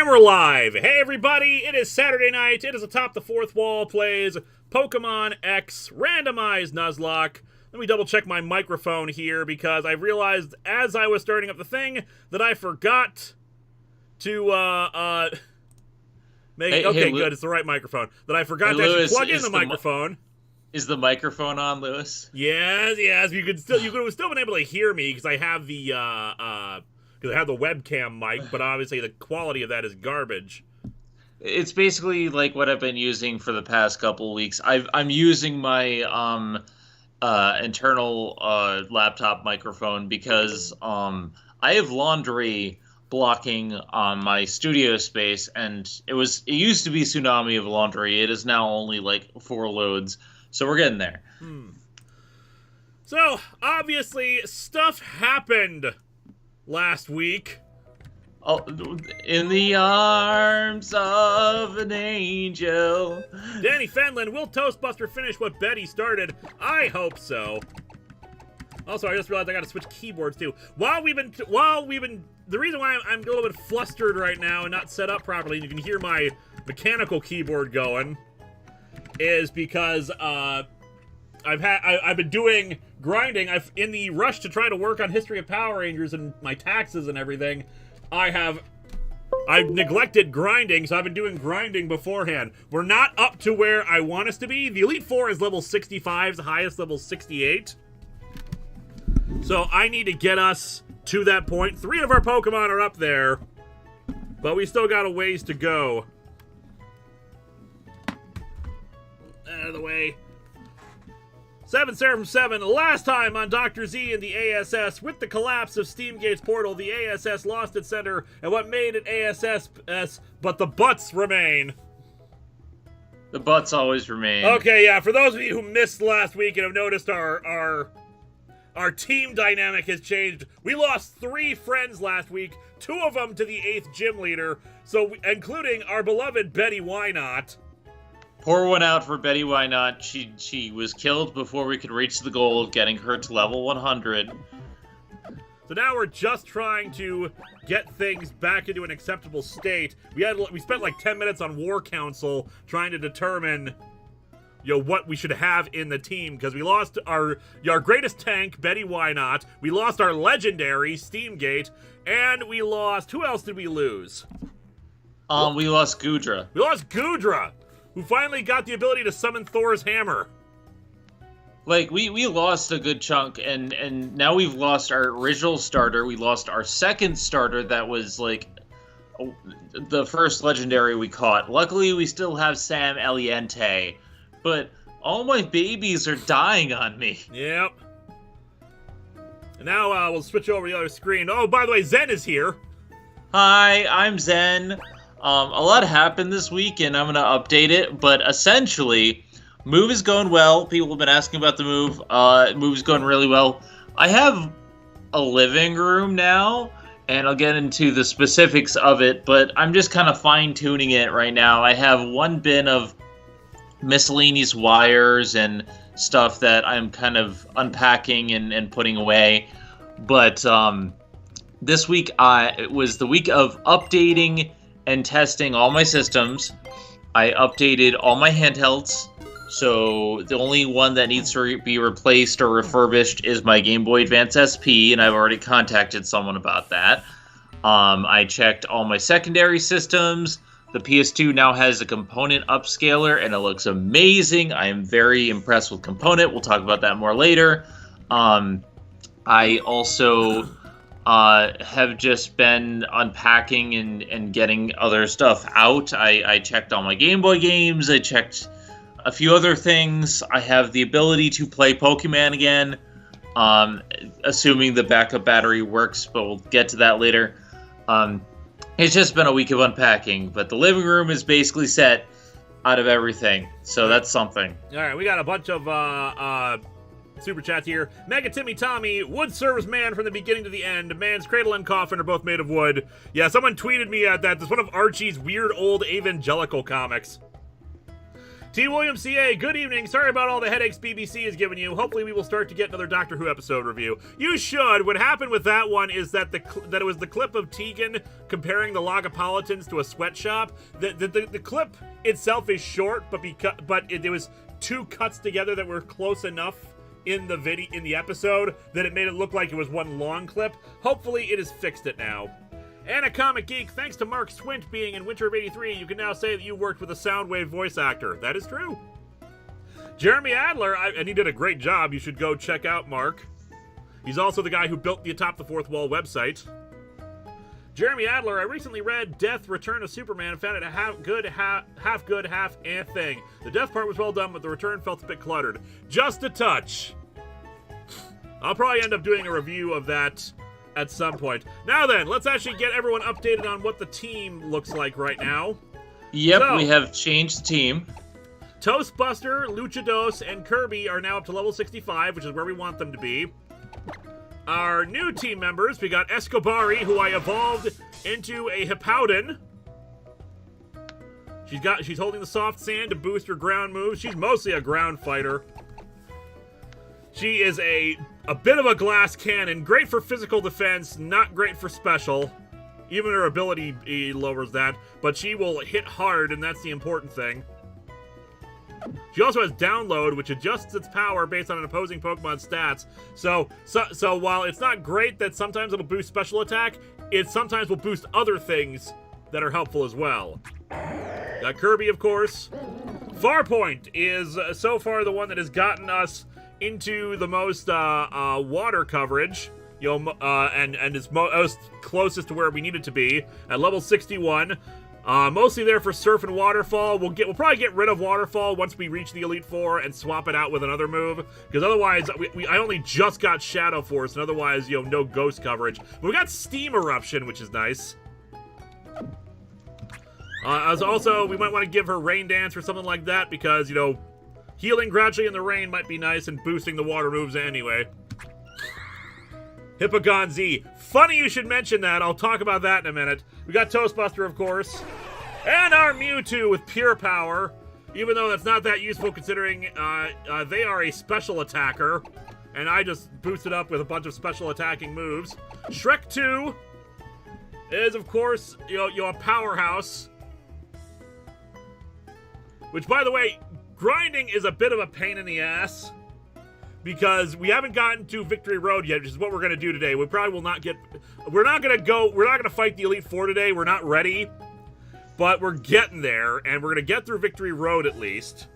And we're live! Hey everybody, it is Saturday night, it is Atop the Fourth Wall plays Pokemon X Randomized Nuzlocke. Let me double check my microphone here because I realized as I was starting up the thing that I forgot to, good, it's the right microphone. That I forgot to actually plug in the microphone. Is the microphone on, Lewis? Yes, you could have still been able to hear me because I have the, because I have the webcam mic, but obviously the quality of that is garbage. It's basically like what I've been using for the past couple of weeks. I'm using my internal laptop microphone because I have laundry blocking on my studio space, and it used to be tsunami of laundry. It is now only like 4 loads, so we're getting there. So obviously stuff happened last week. Oh, in the arms of an angel. Danny Fenlon, will Toastbuster finish what Betty started? I hope so. Also, I just realized I gotta switch keyboards too. While we've been, the reason why I'm a little bit flustered right now and not set up properly, and you can hear my mechanical keyboard going, is because I've been doing grinding. In the rush to try to work on History of Power Rangers and my taxes and everything, I've neglected grinding, so I've been doing grinding beforehand. We're not up to where I want us to be. The Elite Four is level 65, the highest level 68. So I need to get us to that point. 3 of our Pokemon are up there, but we still got a ways to go. Out of the way. 7 Seraphim 7, last time on Dr. Z and the ASS, with the collapse of Steamgate's portal, the ASS lost its center, and what made it ASS, but the butts remain. The butts always remain. Okay, yeah, for those of you who missed last week and have noticed our team dynamic has changed, we lost 3 friends last week, 2 of them to the 8th gym leader, so including our beloved Betty Wynot. Pour one out for Betty Wynot. She was killed before we could reach the goal, getting her to level 100. So now we're just trying to get things back into an acceptable state. We spent like 10 minutes on War Council trying to determine, what we should have in the team, because we lost our greatest tank, Betty Wynot. We lost our legendary, Steamgate, and we lost, who else did we lose? We lost Goodra. We lost Goodra, who finally got the ability to summon Thor's hammer. Like, we lost a good chunk, and now we've lost our original starter. We lost our second starter that was, like, the first legendary we caught. Luckily, we still have Sam Eliente, but all my babies are dying on me. Yep. And now we'll switch over to the other screen. Oh, by the way, Zen is here. Hi, I'm Zen. A lot happened this week, and I'm going to update it, but essentially, move is going well. People have been asking about the move. Move is going really well. I have a living room now, and I'll get into the specifics of it, but I'm just kind of fine-tuning it right now. I have 1 bin of miscellaneous wires and stuff that I'm kind of unpacking and putting away, but this week it was the week of updating and testing all my systems. I updated all my handhelds, so the only one that needs to be replaced or refurbished is my Game Boy Advance SP, and I've already contacted someone about that. I checked all my secondary systems. The PS2 now has a component upscaler, and it looks amazing. I am very impressed with component. We'll talk about that more later. I also have just been unpacking and getting other stuff out. I checked all my Game Boy games. I checked a few other things. I have the ability to play Pokemon again, assuming the backup battery works, but we'll get to that later. It's just been a week of unpacking, but the living room is basically set out of everything, so that's something. All right, we got a bunch of super chats here. Mega Timmy Tommy, wood service man from the beginning to the end. Man's cradle and coffin are both made of wood. Yeah, someone tweeted me at that. This is one of Archie's weird old evangelical comics. T. Williams CA, good evening. Sorry about all the headaches BBC is giving you. Hopefully we will start to get another Doctor Who episode review. You should. What happened with that one is that that it was the clip of Tegan comparing the Logopolitans to a sweatshop. The clip itself is short, but there was 2 cuts together that were close enough in the episode that it made it look like it was one long clip. Hopefully it has fixed it now. And a Comic Geek, thanks to Mark Swint being in Winter of '83, you can now say that you worked with a Soundwave voice actor. That is true. Jeremy Adler, and he did a great job. You should go check out Mark. He's also the guy who built the Atop the Fourth Wall website. Jeremy Adler, I recently read Death, Return of Superman and found it a half good, half thing. The death part was well done, but the return felt a bit cluttered. Just a touch. I'll probably end up doing a review of that at some point. Now then, let's actually get everyone updated on what the team looks like right now. Yep, so, we have changed the team. Toastbuster, Luchados, and Kirby are now up to level 65, which is where we want them to be. Our new team members, we got Escobari, who I evolved into a Hippowdon. She's holding the soft sand to boost her ground moves. She's mostly a ground fighter. She is a bit of a glass cannon, great for physical defense, not great for special. Even her ability lowers that, but she will hit hard, and that's the important thing. She also has Download, which adjusts its power based on an opposing Pokemon's stats. So while it's not great that sometimes it'll boost special attack, it sometimes will boost other things that are helpful as well. Got Kirby, of course. Farpoint is so far the one that has gotten us into the most water coverage, and is most closest to where we need it to be at level 61. Mostly there for Surf and Waterfall. We'll probably get rid of Waterfall once we reach the Elite Four and swap it out with another move, because otherwise I only just got Shadow Force, and otherwise no Ghost coverage. But we got Steam Eruption, which is nice. Also, we might want to give her Rain Dance or something like that, because healing gradually in the rain might be nice, and boosting the water moves anyway. Hippogon Z. Funny you should mention that. I'll talk about that in a minute. We got Toastbuster, of course. And our Mewtwo with Pure Power. Even though that's not that useful considering they are a special attacker. And I just boosted up with a bunch of special attacking moves. Shrek 2 is, of course, a powerhouse. Which, by the way, grinding is a bit of a pain in the ass, because we haven't gotten to Victory Road yet, which is what we're going to do today. We probably will not get... We're not going to fight the Elite Four today. We're not ready. But we're getting there, and we're going to get through Victory Road at least.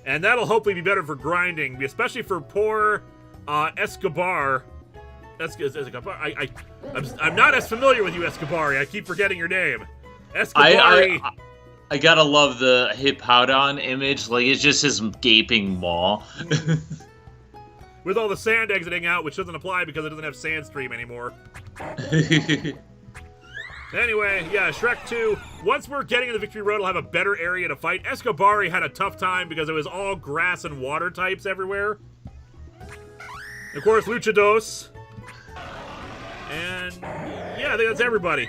And that'll hopefully be better for grinding, especially for poor Escobar. Escobar. I'm not as familiar with you, Escobari. I keep forgetting your name. Escobari. I gotta love the Hippowdon image. Like, it's just his gaping maw. With all the sand exiting out, which doesn't apply because it doesn't have Sandstream anymore. Anyway, yeah, Shrek 2. Once we're getting to the Victory Road, we'll have a better area to fight. Escobari had a tough time because it was all grass and water types everywhere. Of course, Luchados. And yeah, I think that's everybody.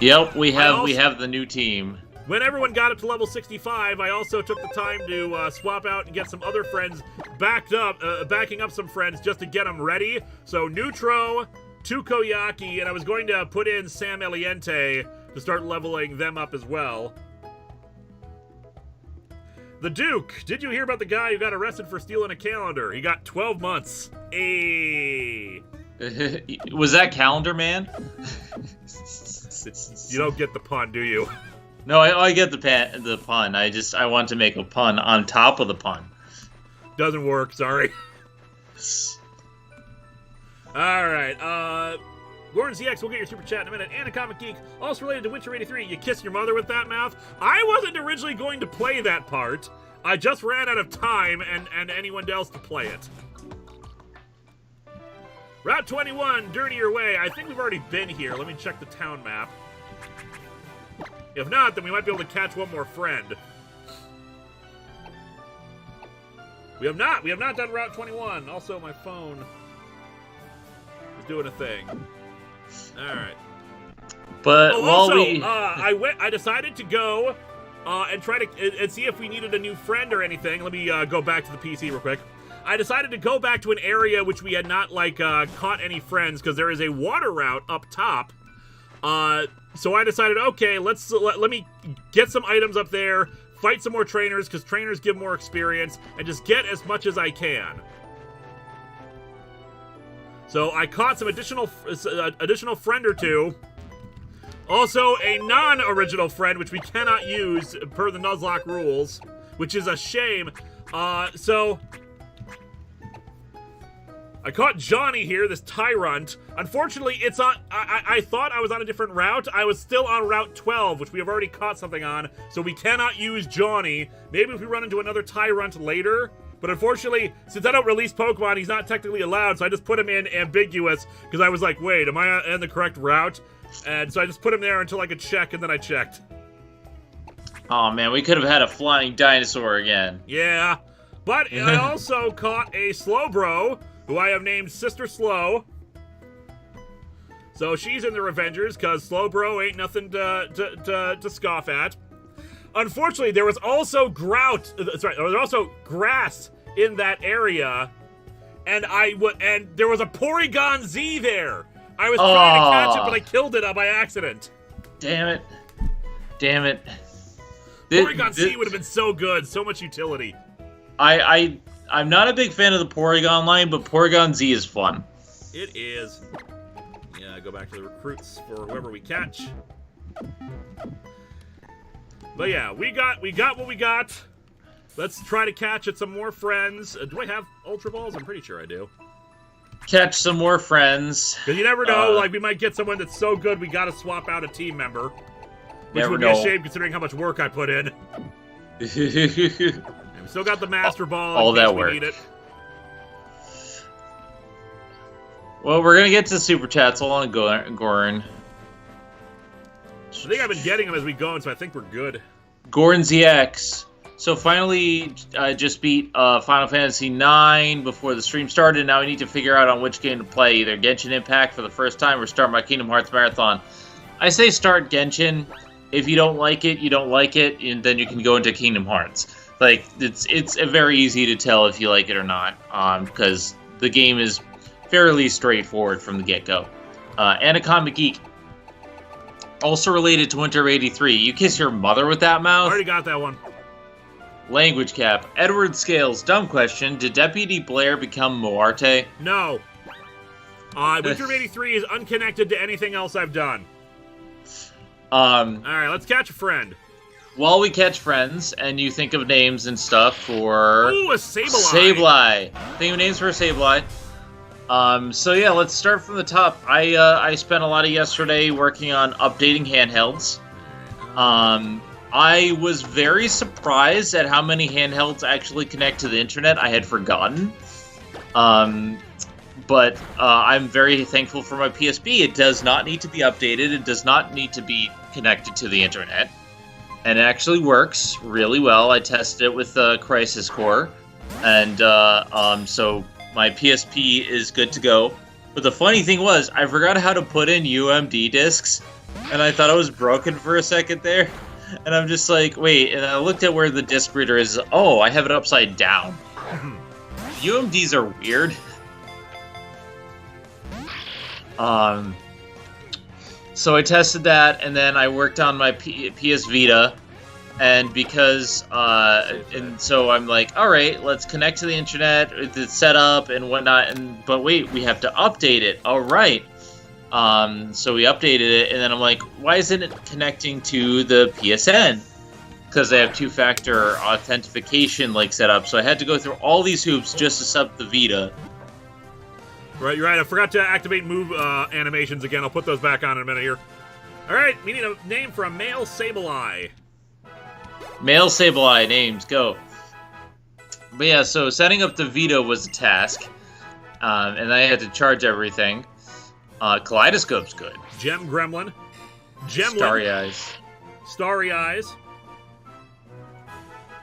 Yep, we have the new team. When everyone got up to level 65, I also took the time to swap out and get some other friends backing up some friends just to get them ready. So Neutro, Tukoyaki, and I was going to put in Sam Eliente to start leveling them up as well. The Duke, did you hear about the guy who got arrested for stealing a calendar? He got 12 months. Ayy. Was that Calendar Man? You don't get the pun, do you? No, I get the pun. I want to make a pun on top of the pun. Doesn't work, sorry. Alright, Gordon ZX will get your super chat in a minute. And a Comic Geek, also related to Winter 83, you kiss your mother with that mouth? I wasn't originally going to play that part. I just ran out of time and anyone else to play it. Route 21, Dirtier Way. I think we've already been here. Let me check the town map. If not, then we might be able to catch one more friend. We have not done Route 21. Also, my phone is doing a thing. All right. But I decided to go and try to and see if we needed a new friend or anything. Let me go back to the PC real quick. I decided to go back to an area which we had not, like, caught any friends, because there is a water route up top. So I decided, okay, let me get some items up there, fight some more trainers, because trainers give more experience, and just get as much as I can. So I caught some additional friend or two. Also, a non-original friend, which we cannot use per the Nuzlocke rules, which is a shame. So I caught Johnny here, this tyrant. Unfortunately, it's on. I thought I was on a different route. I was still on Route 12, which we have already caught something on, so we cannot use Johnny. Maybe if we run into another tyrant later. But unfortunately, since I don't release Pokemon, he's not technically allowed, so I just put him in ambiguous, because I was like, wait, am I on the correct route? And so I just put him there until I could check, and then I checked. Oh man, we could have had a flying dinosaur again. Yeah, but I also caught a Slowbro, who I have named Sister Slow. So she's in the Revengers, because Slowbro ain't nothing to scoff at. Unfortunately, there was also there was also grass in that area, and there was a Porygon Z there. I was trying to catch it, but I killed it by accident. Damn it. Damn it. Porygon Z would have been so good, so much utility. I'm not a big fan of the Porygon line, but Porygon Z is fun. It is. Yeah, go back to the recruits for whoever we catch. But yeah, we got what we got. Let's try to catch some more friends. Do I have Ultra Balls? I'm pretty sure I do. Catch some more friends. Because you never know, like, we might get someone that's so good we gotta swap out a team member. Which would be a shame considering how much work I put in. And we still got the Master Ball all in case that we work. need it. Well, we're gonna get to Super Chats. Hold on, Goran. I think I've been getting them as we go, so I think we're good. Goran ZX. So finally, I just beat Final Fantasy IX before the stream started. Now we need to figure out on which game to play, either Genshin Impact for the first time or start my Kingdom Hearts Marathon. I say start Genshin. If you don't like it, you don't like it, and then you can go into Kingdom Hearts. Like, it's very easy to tell if you like it or not, because the game is fairly straightforward from the get-go. Anaconda Geek. Also related to Winter of 83. You kiss your mother with that mouth? Already got that one. Language Cap. Edward Scales. Dumb question. Did Deputy Blair become Moarte? No. Winter of 83 is unconnected to anything else I've done. Alright, let's catch a friend. While we catch friends, and you think of names and stuff for... Ooh, a Sableye. Sableye. Think of names for a Sableye. So yeah, let's start from the top. I spent a lot of yesterday working on updating handhelds. I was very surprised at how many handhelds actually connect to the internet. I had forgotten. But I'm very thankful for my PSP. It does not need to be updated. It does not need to be connected to the internet. And it actually works really well. I tested it with Crisis Core. And so my PSP is good to go. But the funny thing was, I forgot how to put in UMD discs. And I thought it was broken for a second there. And I'm just like, wait. And I looked at where the disc reader is. Oh, I have it upside down. UMDs are weird. So I tested that, and then I worked on my PS Vita, and so I'm like, all right, let's connect to the internet, it's set up and whatnot, but wait, we have to update it. All right. So we updated it, and then I'm like, why isn't it connecting to the PSN? Because they have two-factor authentication set up, so I had to go through all these hoops just to sub the Vita. Right, you're right. I forgot to activate move animations again. I'll put those back on in a minute here. All right, we need a name for a male Sableye. Male Sableye names, go. But yeah, so setting up the Vita was a task, and I had to charge everything. Kaleidoscope's good. Gem Gremlin. Gemlin. Starry Eyes. Starry Eyes.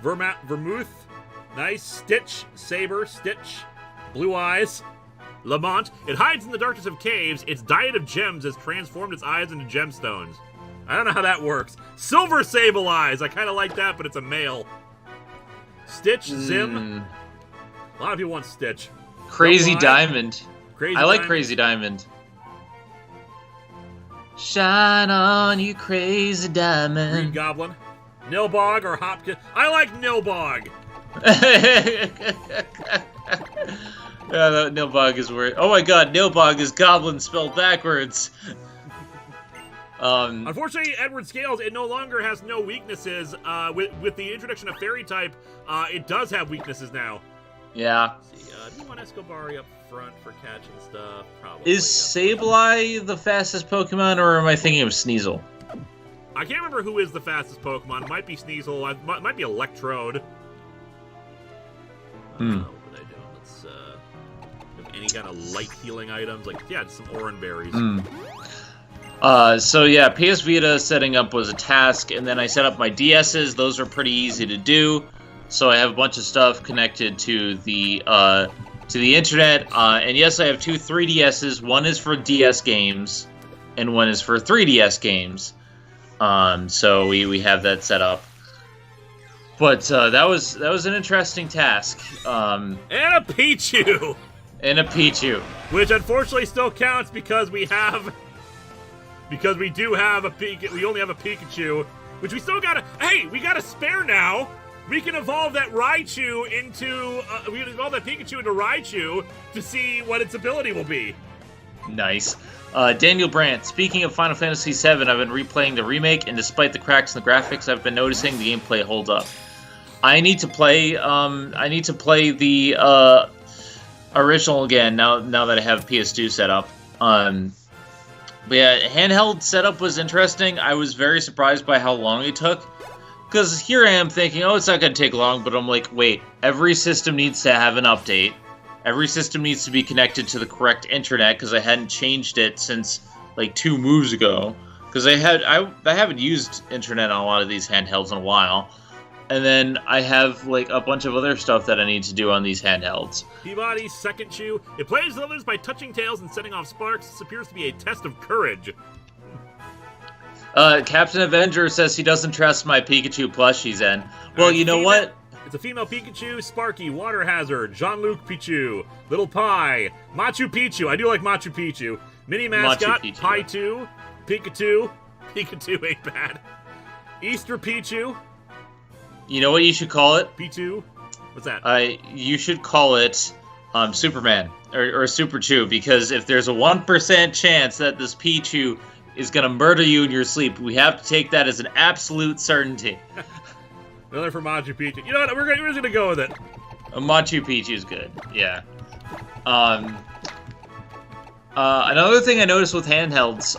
Vermouth. Nice. Stitch. Saber. Stitch. Blue Eyes. Lamont. It hides in the darkness of caves. Its diet of gems has transformed its eyes into gemstones. I don't know how that works. Silver Sable Eyes. I kind of like that, but it's a male. Stitch, Zim. A lot of people want Stitch. Crazy Diamond. I like Crazy Diamond. Shine on, you Crazy Diamond. Green Goblin. Nilbog or Hopkins. I like Nilbog. Yeah, that Nilbog is weird. Oh my god, Nilbog is goblin spelled backwards. Unfortunately, Edward Scales, it no longer has no weaknesses. With the introduction of Fairy type, it does have weaknesses now. Yeah. Let's see, do you want Escobari up front for catching stuff? Probably. Is Sableye the fastest Pokemon, or am I thinking of Sneasel? I can't remember who is the fastest Pokemon. It might be Sneasel. It might be Electrode. What was I doing? Let's have any kind of light healing items, like just some Oran berries. So yeah, PS Vita setting up was a task, and then I set up my DSs. Those are pretty easy to do. So I have a bunch of stuff connected to the internet, and yes, I have two 3DSs. One is for DS games, and one is for 3DS games. So we have that set up. But that was an interesting task. And a Pichu! And a Pichu. Which unfortunately still counts because we do have a we only have a Pikachu, which we still gotta. Hey, we got a spare now. We can evolve that Raichu into we can evolve that Pikachu into Raichu to see what its ability will be. Nice. Daniel Brandt, speaking of Final Fantasy VII, I've been replaying the remake, and despite the cracks in the graphics, I've been noticing the gameplay holds up. I need to play the original again now that I have PS2 set up. But yeah, handheld setup was interesting. I was very surprised by how long it took. Because here I am thinking, oh, it's not going to take long, but I'm like, wait, every system needs to have an update. Every system needs to be connected to the correct internet, because I hadn't changed it since, like, 2 moves ago. Because I haven't used internet on a lot of these handhelds in a while. And then I have, like, a bunch of other stuff that I need to do on these handhelds. Peabody's second chew. It plays others by touching tails and setting off sparks. This appears to be a test of courage. Captain Avenger says he doesn't trust my Pikachu plushies, and well, you know what? It's a female Pikachu, Sparky, Water Hazard, Jean-Luc Pichu, Little Pie, Machu Picchu. I do like Machu Picchu. Mini mascot, Pie2, Pikachu. Pikachu ain't bad. Easter Pichu. You know what you should call it? P2. What's that? You should call it Superman or Super Chew, because if there's a 1% chance that this Pichu is gonna murder you in your sleep, we have to take that as an absolute certainty. Another for Machu Picchu. You know what? We're just gonna go with it. Machu Picchu is good. Yeah. Another thing I noticed with handhelds,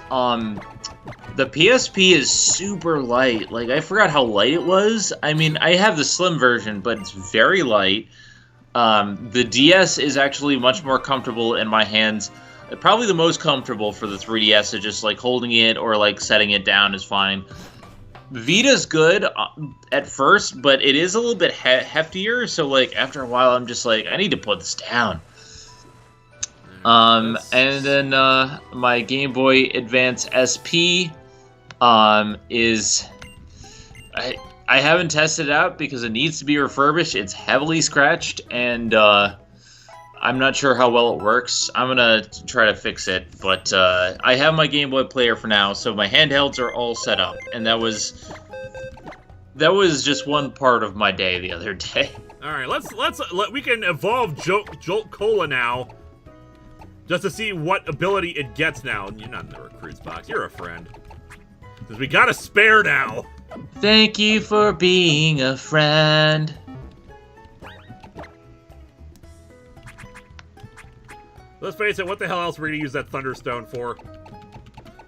the PSP is super light. Like, I forgot how light it was. I mean, I have the slim version, but it's very light. The DS is actually much more comfortable in my hands. Probably the most comfortable for the 3DS, so just, like, holding it or, like, setting it down is fine. Vita's good at first, but it is a little bit heftier, so, like, after a while, I'm just like, I need to put this down. And then my Game Boy Advance SP is... I haven't tested it out because it needs to be refurbished. It's heavily scratched, and I'm not sure how well it works. I'm gonna try to fix it, but I have my Game Boy player for now, so my handhelds are all set up, and that was just one part of my day the other day. All right, we can evolve Jolt Cola now, just to see what ability it gets now. You're not in the recruits box. You're a friend. Because we got a spare now. Thank you for being a friend. Let's face it, what the hell else are we going to use that Thunderstone for?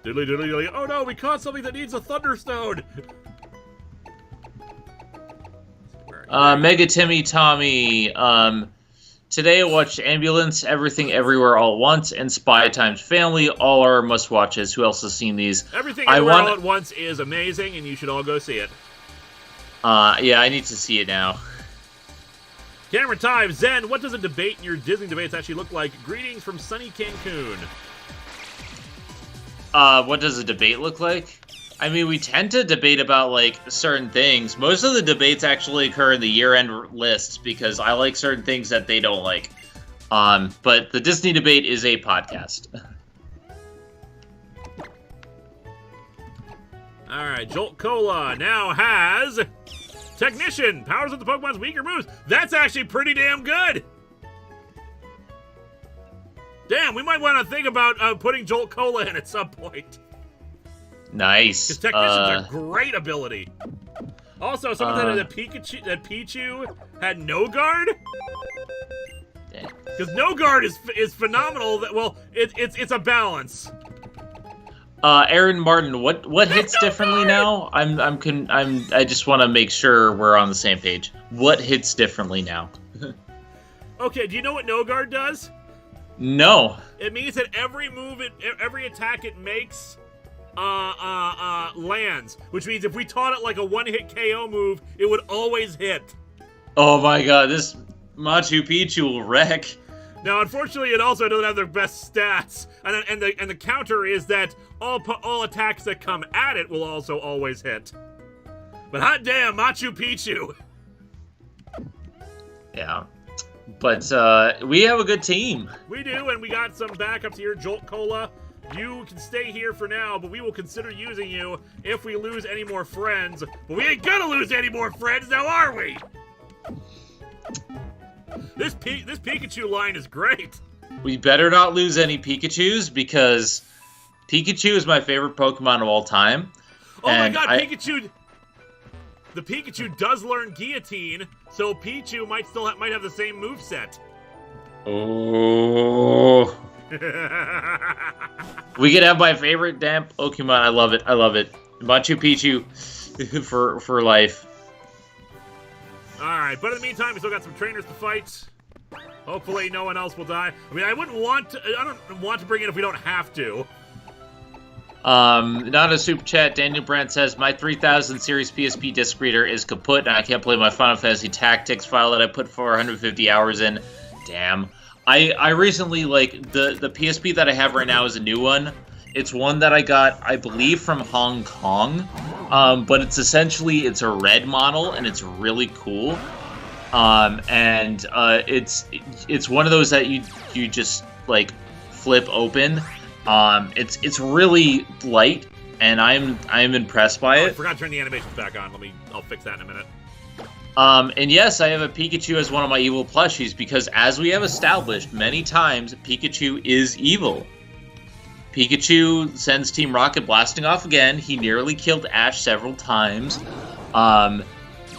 Diddly diddly diddly. Oh no, we caught something that needs a Thunderstone! Mega Timmy Tommy. Today I watched Ambulance, Everything Everywhere All at Once, and Spy Times Family. All are must-watches. Who else has seen these? Everything Everywhere All at Once is amazing, and you should all go see it. Yeah, I need to see it now. Camera time. Zen, what does a debate in your Disney debates actually look like? Greetings from sunny Cancun. What does a debate look like? I mean, we tend to debate about, like, certain things. Most of the debates actually occur in the year-end lists because I like certain things that they don't like. But the Disney debate is a podcast. Alright, Jolt Cola now has Technician, powers up the Pokemon's weaker moves. That's actually pretty damn good. Damn, we might want to think about putting Jolt Cola in at some point. Nice. Because Technician's a great ability. Also, someone said that Pichu had no guard. Because no guard is phenomenal. Well, it's a balance. Aaron Martin, what hits differently now? I just want to make sure we're on the same page. What hits differently now? Okay, do you know what no guard does? No. It means that every attack it makes lands, which means if we taught it like a one-hit KO move, it would always hit. Oh my god, this Machu Picchu will wreck. Now, unfortunately, it also doesn't have the best stats, and the counter is that all attacks that come at it will also always hit. But hot damn, Machu Picchu! Yeah, but we have a good team. We do, and we got some backups here. Jolt Cola, you can stay here for now, but we will consider using you if we lose any more friends. But we ain't gonna lose any more friends, now are we? This Pikachu line is great. We better not lose any Pikachus because Pikachu is my favorite Pokemon of all time. Oh my god, Pikachu! The Pikachu does learn Guillotine, so Pichu might have the same moveset. Oh. We could have my favorite damn Pokemon. I love it. I love it. Machu Picchu for life. Alright, but in the meantime, we still got some trainers to fight. Hopefully no one else will die. I mean, I don't want to bring it if we don't have to. Not a super chat. Daniel Brandt says, my 3000 series PSP disc reader is kaput and I can't play my Final Fantasy Tactics file that I put 450 hours in. Damn. I recently, like, the PSP that I have right now is a new one. It's one that I got, I believe, from Hong Kong. But it's a red model, and it's really cool. It's one of those that you just, like, flip open. It's really light, and I'm impressed by it. I forgot to turn the animations back on. I'll fix that in a minute. And yes, I have a Pikachu as one of my evil plushies, because as we have established many times, Pikachu is evil. Pikachu sends Team Rocket blasting off again. He nearly killed Ash several times.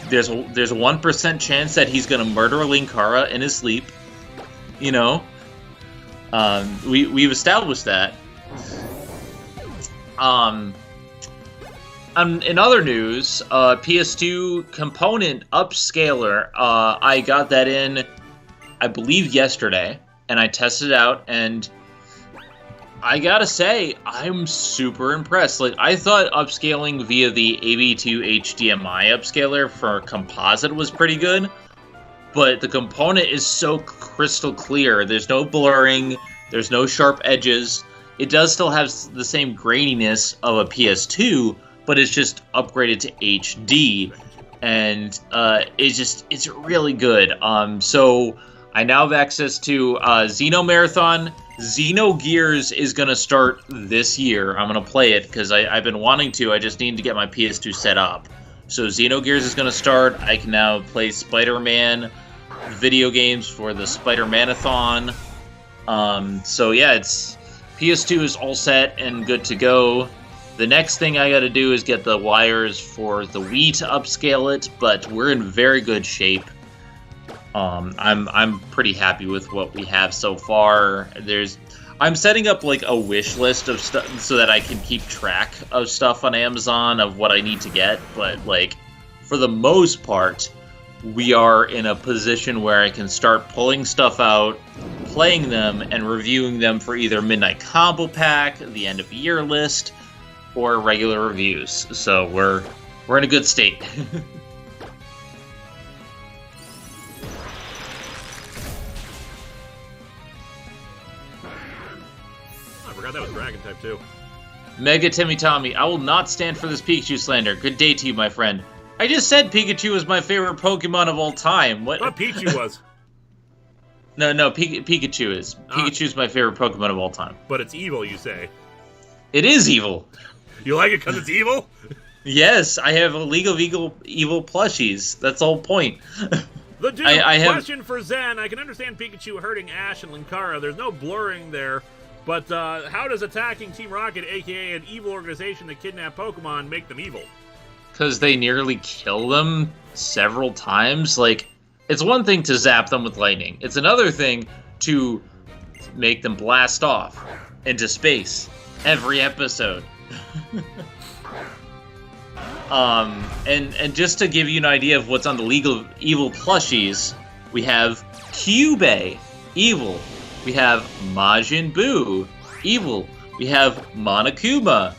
There's a 1% chance that he's gonna murder a Linkara in his sleep. You know, we've established that. In other news, PS2 component upscaler. I got that in, I believe, yesterday, and I tested it out, and I gotta say, I'm super impressed. Like, I thought upscaling via the AB2 HDMI upscaler for composite was pretty good, but the component is so crystal clear. There's no blurring, there's no sharp edges. It does still have the same graininess of a PS2, but it's just upgraded to HD, and it's really good. So I now have access to Xeno Marathon. Xenogears is going to start this year. I'm going to play it because I've been wanting to. I just need to get my PS2 set up. So Xenogears is going to start. I can now play Spider-Man video games for the Spider-Man-a-thon. So yeah, PS2 is all set and good to go. The next thing I got to do is get the wires for the Wii to upscale it, but we're in very good shape. I'm pretty happy with what we have so far. I'm setting up like a wish list of stuff so that I can keep track of stuff on Amazon of what I need to get, but like for the most part, we are in a position where I can start pulling stuff out, playing them, and reviewing them for either Midnight Combo Pack, the end of year list, or regular reviews. So we're in a good state. I forgot that was Dragon type too. Mega Timmy Tommy, I will not stand for this Pikachu slander. Good day to you, my friend. I just said Pikachu is my favorite Pokemon of all time. What? I thought Pichu was. No, Pikachu is. Pikachu's my favorite Pokemon of all time. But it's evil, you say. It is evil. You like it because it's evil? Yes, I have a League of Evil plushies. That's the whole point. The dude, question for Zen. I can understand Pikachu hurting Ash and Linkara. There's no blurring there. But how does attacking Team Rocket, a.k.a. an evil organization that kidnap Pokemon, make them evil? Because they nearly kill them several times. Like, it's one thing to zap them with lightning. It's another thing to make them blast off into space every episode. And just to give you an idea of what's on the League of Evil plushies, we have Kyubey, evil. We have Majin Buu, evil. We have Monokuma.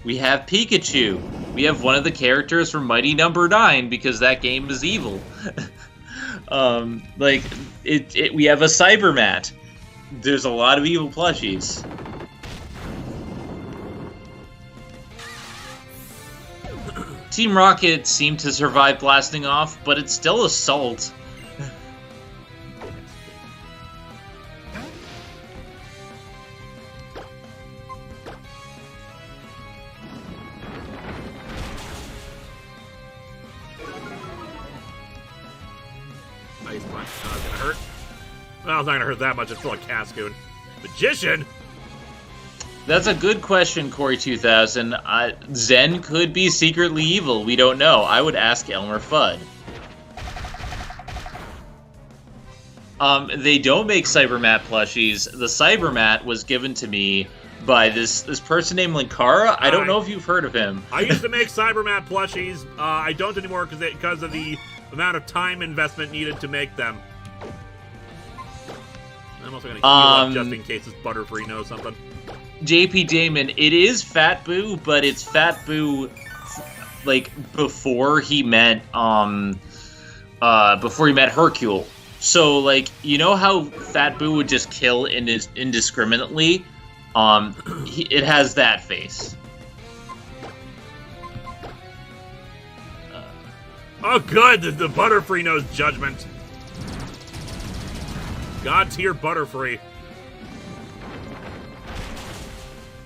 We have Pikachu. We have one of the characters from Mighty Number 9 because that game is evil. We have a Cybermat. There's a lot of evil plushies. Team Rocket seemed to survive blasting off, but it's still Assault. Nice punch. It's gonna hurt. Well, it's not gonna hurt that much. It's still a Cascoon. Magician? That's a good question, Corey2000. Zen could be secretly evil. We don't know. I would ask Elmer Fudd. They don't make Cybermat plushies. The Cybermat was given to me by this person named Linkara. I don't know if you've heard of him. I used to make Cybermat plushies. I don't anymore because of the amount of time investment needed to make them. I'm also going to heal up just in case this Butterfree knows something. JP Damon, it is Fat Boo, but it's Fat Boo like before he met Hercule. So like, you know how Fat Boo would just kill indiscriminately? It has that face. Oh good, the Butterfree knows judgment. God tier Butterfree.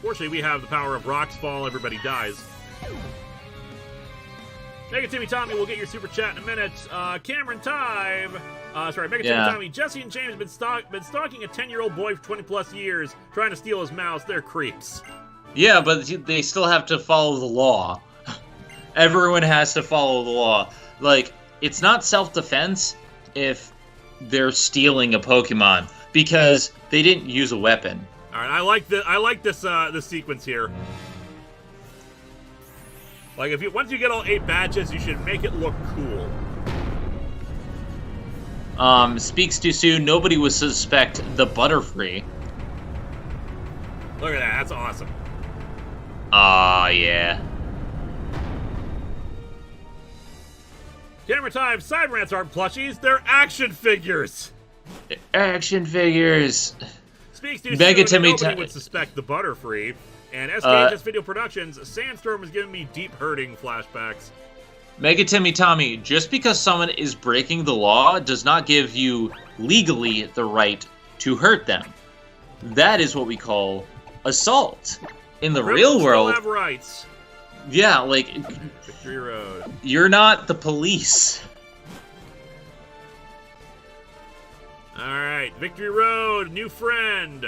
Fortunately, we have the power of rocks fall, everybody dies. Mega Timmy Tommy will get your super chat in a minute. Cameron Time. Mega Timmy Tommy. Jesse and James been stalking a 10-year-old boy for 20 plus years, trying to steal his mouse. They're creeps. Yeah, but they still have to follow the law. Everyone has to follow the law. Like, it's not self-defense if they're stealing a Pokemon because they didn't use a weapon. All right, I like this sequence here. Like once you get all 8 badges, you should make it look cool. Speaks too soon. Nobody would suspect the Butterfree. Look at that. That's awesome. Ah, yeah. Camera time. Cybermats aren't plushies. They're action figures. Action figures. Speaks too soon. Nobody would suspect the Butterfree. And SKHS Video Productions, Sandstorm is giving me deep hurting flashbacks. Mega Timmy Tommy, just because someone is breaking the law does not give you legally the right to hurt them. That is what we call assault. In the real world, still have rights. Yeah, like Victory Road. You're not the police. All right, Victory Road, new friend.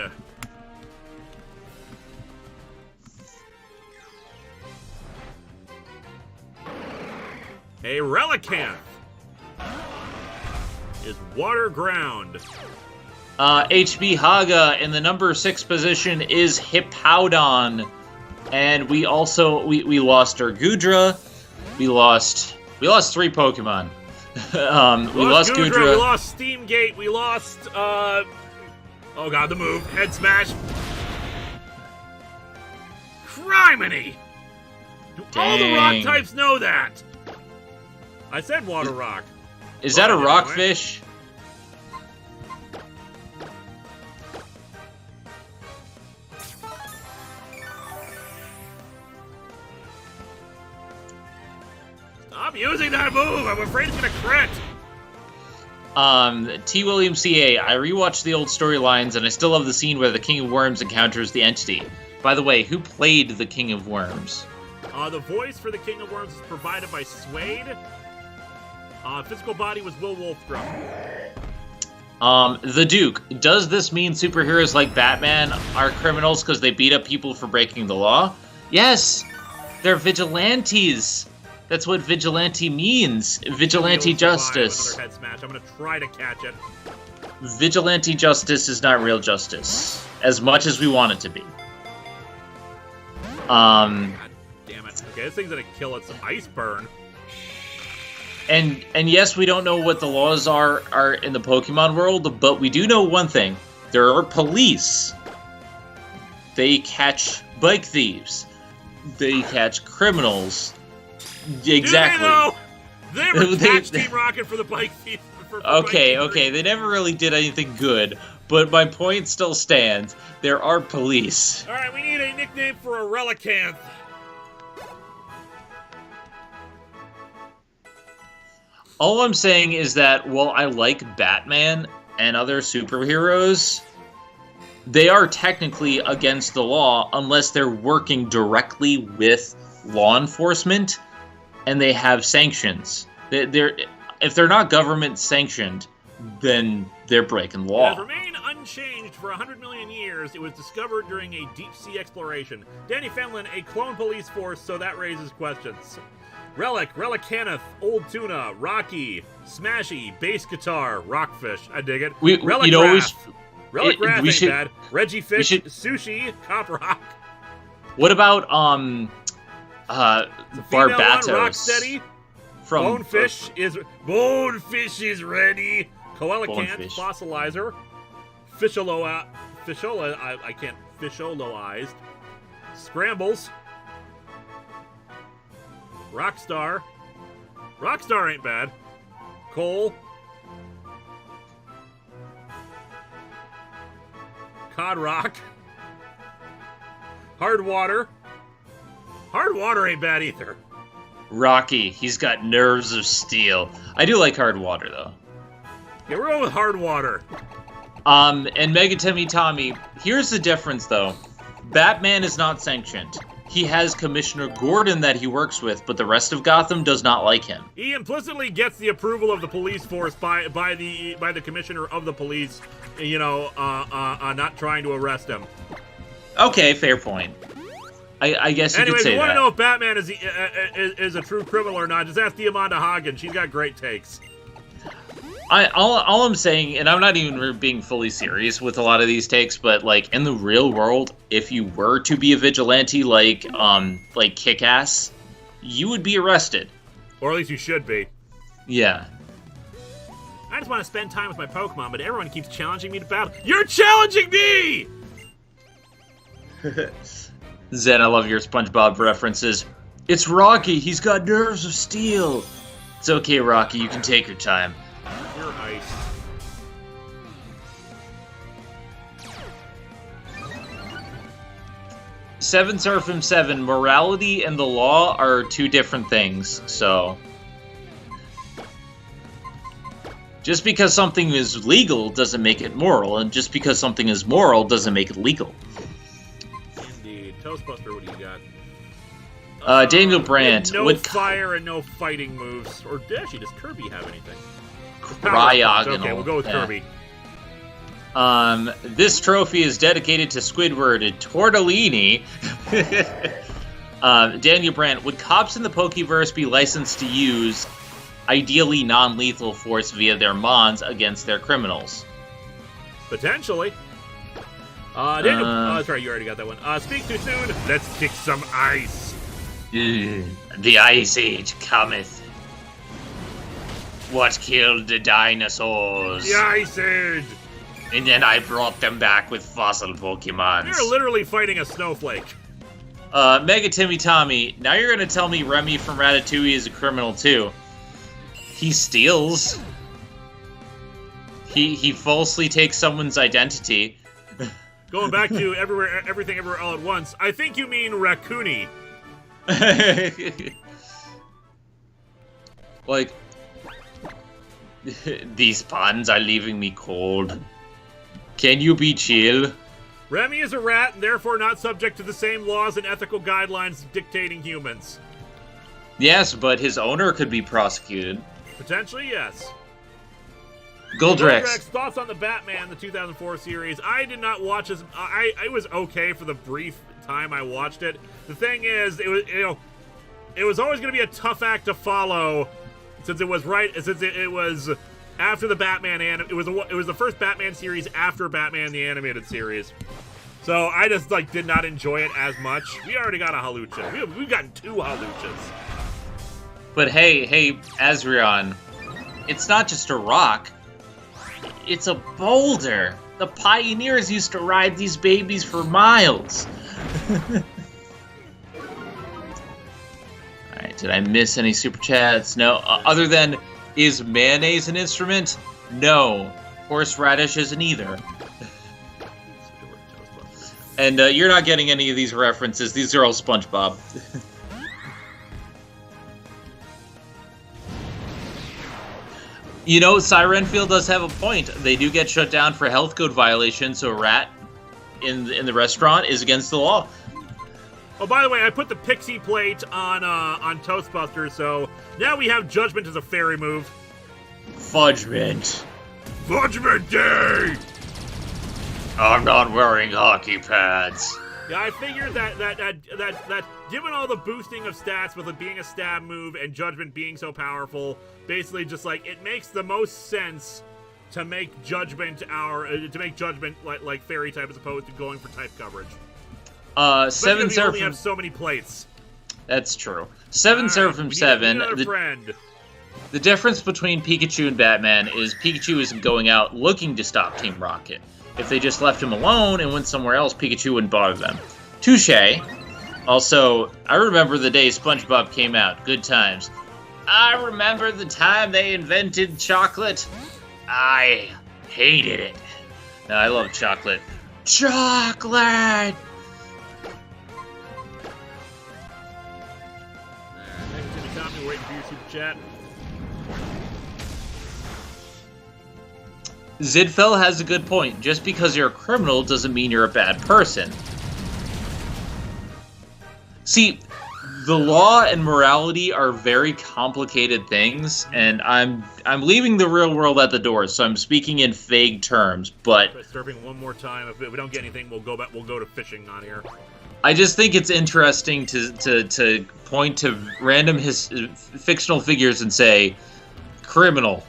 A Relicanth is water ground. HB Haga in the number 6 position is Hippowdon. And we also we lost our Gudra. We lost 3 Pokemon. We lost Gudra. We lost Steamgate. We lost oh god, the move. Head smash. Criminy! Do all the rock types know that? I said water rock. Is that a rockfish? move. I'm afraid it's gonna crit. T. William CA, I rewatched the old storylines and I still love the scene where the King of Worms encounters the entity. By the way, who played the King of Worms? The voice for the King of Worms is provided by Suede. Physical body was Will Wolfdrum. The Duke, does this mean superheroes like Batman are criminals because they beat up people for breaking the law? Yes! They're vigilantes! That's what vigilante means. Vigilante justice. Another head smash. I'm gonna try to catch it. Vigilante justice is not real justice, as much as we want it to be. God damn it. Okay, this thing's gonna kill it. Some ice burn. And yes, we don't know what the laws are in the Pokemon world, but we do know one thing. There are police. They catch bike thieves. They catch criminals. Exactly. They were catch Team Rocket for the bike thief. Okay, they never really did anything good, but my point still stands. There are police. Alright, we need a nickname for a Relicanth. All I'm saying is that while I like Batman and other superheroes, they are technically against the law unless they're working directly with law enforcement and they have sanctions. If they're not government sanctioned, then they're breaking the law. It has remained unchanged for 100 million years. It was discovered during a deep-sea exploration. Danny Fenlon, a clone police force, so that raises questions. Relic, Relicanth, Old Tuna, Rocky, Smashy, Bass Guitar, Rockfish. I dig it. Relic Wrath ain't bad. Reggie Fish, Sushi, Cop Rock. What about Barbatos? Rocksteady. Bonefish is ready. Coelacanth, Fossilizer. Fisholoized. Scrambles. Rockstar ain't bad. Cole. Cod Rock. Hard Water ain't bad either. Rocky, he's got nerves of steel. I do like Hard Water, though. Yeah, we're going with Hard Water. And Megatemi Tommy, here's the difference, though. Batman is not sanctioned. He has Commissioner Gordon that he works with, but the rest of Gotham does not like him. He implicitly gets the approval of the police force by the commissioner of the police, not trying to arrest him. Okay, fair point. I guess you could say that. Anyways, you want to know if Batman is a true criminal or not, just ask Diamanda Hagen. She's got great takes. All I'm saying, and I'm not even being fully serious with a lot of these takes, but like in the real world, if you were to be a vigilante like Kick-Ass, you would be arrested. Or at least you should be. Yeah. I just want to spend time with my Pokemon, but everyone keeps challenging me to battle. You're challenging me! Zen, I love your SpongeBob references. It's Rocky, he's got nerves of steel. It's okay, Rocky, you can take your time. You're ice. Seven Surfing 7, morality and the law are two different things, so... Just because something is legal doesn't make it moral, and just because something is moral doesn't make it legal. Indeed. Toastbuster, what do you got? Daniel Brandt. No fire and no fighting moves. Or actually, does Kirby have anything? Cryogonal. Okay, we'll go with Kirby. This trophy is dedicated to Squidward and Tortellini. Daniel Brandt. Would cops in the Pokeverse be licensed to use ideally non-lethal force via their mons against their criminals? Potentially. Daniel, sorry, you already got that one. Speak too soon. Let's kick some ice. The Ice Age cometh. What killed the dinosaurs? The Ice Age! And then I brought them back with fossil Pokemon. You're literally fighting a snowflake. Mega Timmy Tommy, now you're gonna tell me Remy from Ratatouille is a criminal too. He steals. He falsely takes someone's identity. Going back to Everything Everywhere All at Once, I think you mean Raccoony. Like, these puns are leaving me cold. Can you be chill? Remy is a rat and therefore not subject to the same laws and ethical guidelines dictating humans. Yes, but his owner could be prosecuted. Potentially, yes. Goldrex. Thoughts on the Batman, the 2004 series. I did not watch this. I was okay for the brief time I watched it. The thing is, it was always going to be a tough act to follow, since it was it was after the Batman it was the first Batman series after Batman the Animated Series. So I just did not enjoy it as much. We already got a Halucha. We've gotten 2 Haluchas. But hey, Azrion, it's not just a rock. It's a boulder. The pioneers used to ride these babies for miles. Alright, did I miss any super chats? No. Other than, is mayonnaise an instrument? No. Horseradish isn't either. And you're not getting any of these references. These are all SpongeBob. You know, Sirenfield does have a point. They do get shut down for health code violations, so a rat in the restaurant is against the law. Oh, by the way, I put the Pixie plate on Toastbusters, so now we have Judgment as a fairy move. Fudgment. Fudgment Day! I'm not wearing hockey pads. Yeah, I figured that given all the boosting of stats with it being a stab move and Judgment being so powerful, basically just it makes the most sense to make Judgment like fairy type as opposed to going for type coverage. Seven we only have so many plates. That's true. Seven Seraphim 7. The difference between Pikachu and Batman is Pikachu isn't going out looking to stop Team Rocket. If they just left him alone and went somewhere else, Pikachu wouldn't bother them. Touché. Also, I remember the day SpongeBob came out. Good times. I remember the time they invented chocolate. I hated it. No, I love chocolate. Chocolate! Thanks, Timmy. Waiting for your super chat. Zidfell has a good point. Just because you're a criminal doesn't mean you're a bad person. See, the law and morality are very complicated things, and I'm leaving the real world at the door, so I'm speaking in vague terms, but Surfing one more time. If we don't get anything, we'll go back. We'll go to fishing on here. I just think it's interesting to point to random fictional figures and say, criminal.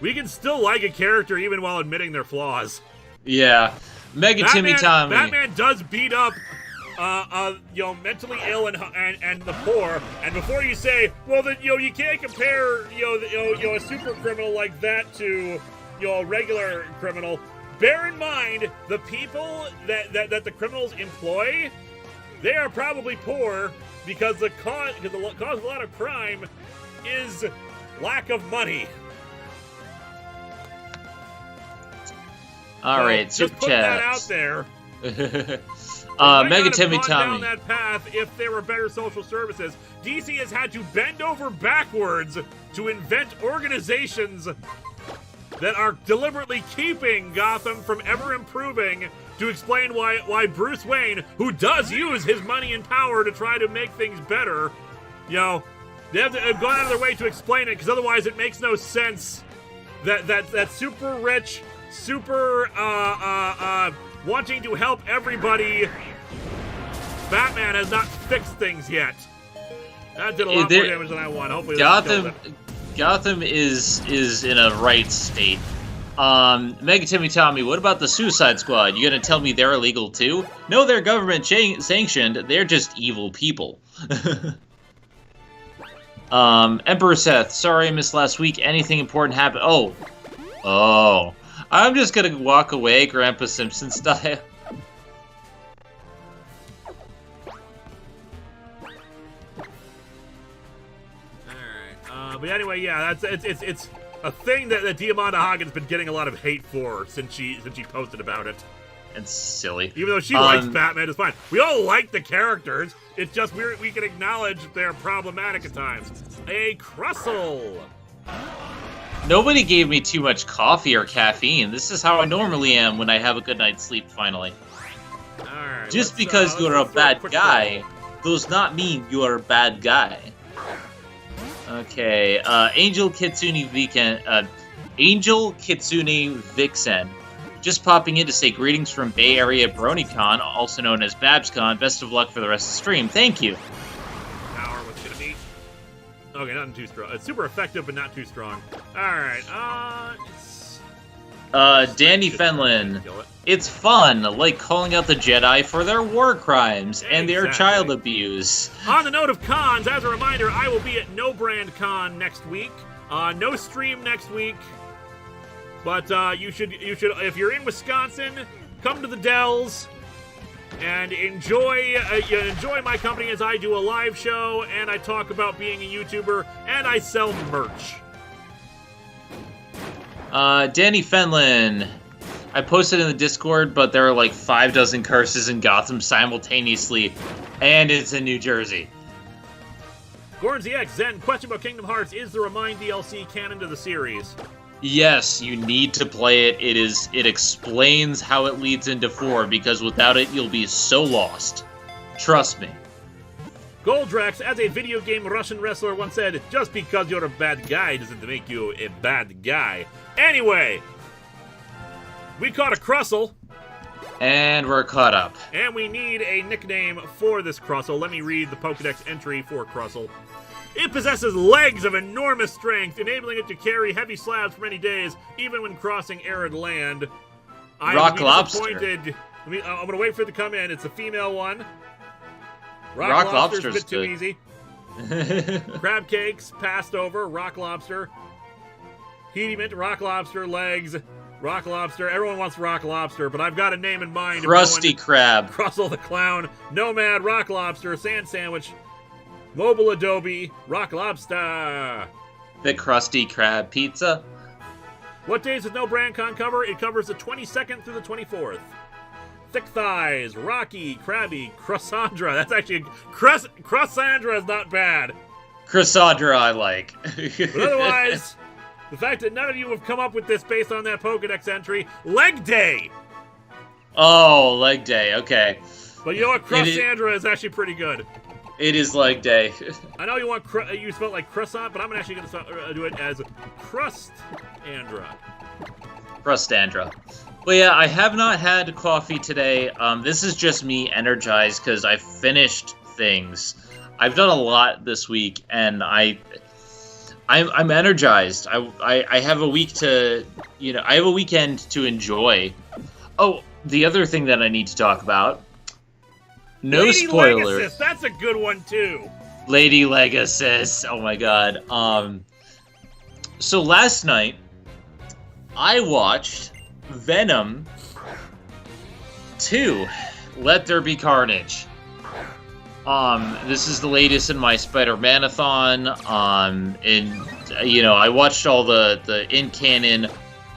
We can still like a character even while admitting their flaws. Yeah. Mega Timmy Tommy. Batman does beat up, mentally ill and the poor. And before you say, well, then, you can't compare, a super criminal like that to, a regular criminal. Bear in mind, the people that the criminals employ, they are probably poor because the cause of a lot of crime is lack of money. All right, just put that out there. Mega Timmy Tommy. Down that path if there were better social services. DC has had to bend over backwards to invent organizations that are deliberately keeping Gotham from ever improving to explain why Bruce Wayne, who does use his money and power to try to make things better, they have gone out of their way to explain it, because otherwise it makes no sense that super rich, super wanting to help everybody Batman has not fixed things yet. That did a lot more damage than I want. Hopefully Gotham is in a right state. Mega Timmy Tommy, what about the Suicide Squad? You gonna tell me they're illegal too? No, they're government sanctioned. They're just evil people. Emperor Seth, sorry I missed last week. Anything important happened? Oh. I'm just gonna walk away, Grandpa Simpson style. Alright, but anyway, yeah, it's a thing that Diamanda Hagen's been getting a lot of hate for since she posted about it. and silly. Even though she likes Batman, it's fine. We all like the characters. It's just we can acknowledge they're problematic at times. A Crustle. Nobody gave me too much coffee or caffeine. This is how I normally am when I have a good night's sleep, finally. Alright. Just because you're a bad guy does not mean you're a bad guy. Okay, Angel Kitsune Vixen. Just popping in to say greetings from Bay Area BronyCon, also known as BabsCon. Best of luck for the rest of the stream. Thank you. Power was gonna be. Okay, nothing too strong. It's super effective, but not too strong. Alright, Danny Fenlon. It's fun, like calling out the Jedi for their war crimes and their child abuse. On the note of cons, as a reminder, I will be at No Brand Con next week. No stream next week. But you should, if you're in Wisconsin, come to the Dells and enjoy my company as I do a live show and I talk about being a YouTuber and I sell merch. Danny Fenlon. I posted in the Discord, but there are like 5 curses in Gotham simultaneously, and it's in New Jersey. Gorns EX Zen, question about Kingdom Hearts. Is the Remind DLC canon to the series? Yes, you need to play it. It explains how it leads into 4, because without it, you'll be so lost. Trust me. Goldrax, as a video game Russian wrestler once said, just because you're a bad guy doesn't make you a bad guy. Anyway, we caught a Crustle. And we're caught up. And we need a nickname for this Crustle. Let me read the Pokedex entry for Crustle. It possesses legs of enormous strength, enabling it to carry heavy slabs for many days, even when crossing arid land. Rock Lobster. I'm going to wait for it to come in. It's a female one. Rock Lobster's Lobster's a bit too easy. Crab Cakes, passed over. Rock Lobster. Hediment, Rock Lobster, legs. Rock Lobster. Everyone wants Rock Lobster, but I've got a name in mind. Krusty Krab. Crustle the Clown. Nomad, Rock Lobster, Sand Sandwich. Mobile Adobe, Rock Lobster. The Krusty Krab pizza. What days does No Brand Con cover? It covers the 22nd through the 24th. Thick Thighs, Rocky, Krabby, Croissandra. That's actually... Croissandra is not bad. Croissandra I like. But otherwise, the fact that none of you have come up with this based on that Pokedex entry, Leg Day! Oh, Leg Day, okay. But you know what? Croissandra is actually pretty good. It is Leg Day. I know you spelled like croissant, but I'm actually going to do it as Crustandra. Crustandra. But yeah, I have not had coffee today. This is just me energized because I finished things. I've done a lot this week, and I'm energized. I have a week to, I have a weekend to enjoy. Oh, the other thing that I need to talk about. No Lady spoilers. Legacy, that's a good one too. Lady Legacy. Oh my god. So last night I watched Venom 2. Let There Be Carnage. This is the latest in my Spider-Man-a-thon. I watched all the in-canon,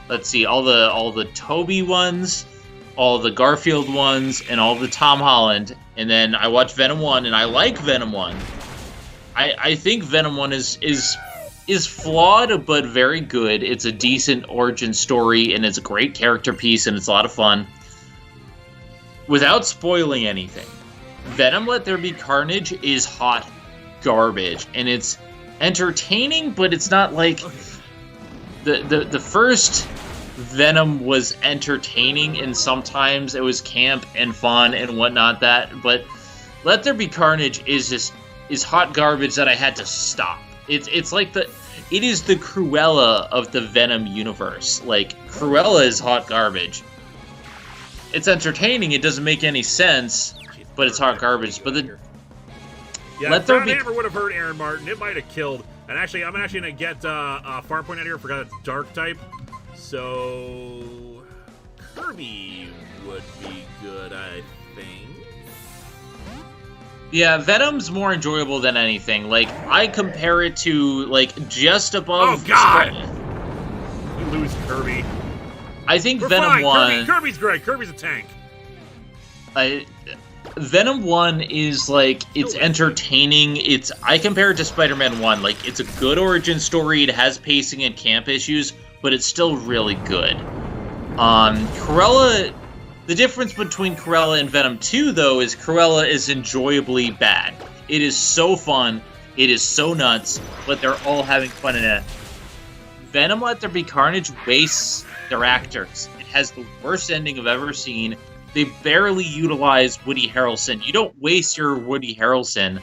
let's see, all the Tobey ones, all the Garfield ones, and all the Tom Holland. And then I watched Venom 1, and I like Venom 1. I think Venom 1 is flawed, but very good. It's a decent origin story, and it's a great character piece, and it's a lot of fun. Without spoiling anything, Venom Let There Be Carnage is hot garbage, and it's entertaining, but it's not like... The first Venom was entertaining, and sometimes it was camp and fun and whatnot, but Let There Be Carnage is hot garbage that I had to stop. It's like it is the Cruella of the Venom universe. Like, Cruella is hot garbage. It's entertaining, it doesn't make any sense, but it's hot garbage. But Let There Be Hammer would have hurt Aaron Martin. It might have killed. And actually, I'm actually gonna get Farm Point out here. I forgot it's Dark type. So Kirby would be good, I think. Yeah, Venom's more enjoyable than anything. Like, I compare it to, like, just above... Oh, God! You lose Kirby. I think We're Venom fine. 1... Kirby's great. Kirby's a tank. Venom 1 is, like, it's entertaining. I compare it to Spider-Man 1. Like, it's a good origin story. It has pacing and camp issues, but it's still really good. Cruella... The difference between Cruella and Venom 2, though, is Cruella is enjoyably bad. It is so fun. It is so nuts, but they're all having fun in it. Venom Let There Be Carnage wastes their actors. It has the worst ending I've ever seen. They barely utilize Woody Harrelson. You don't waste your Woody Harrelson.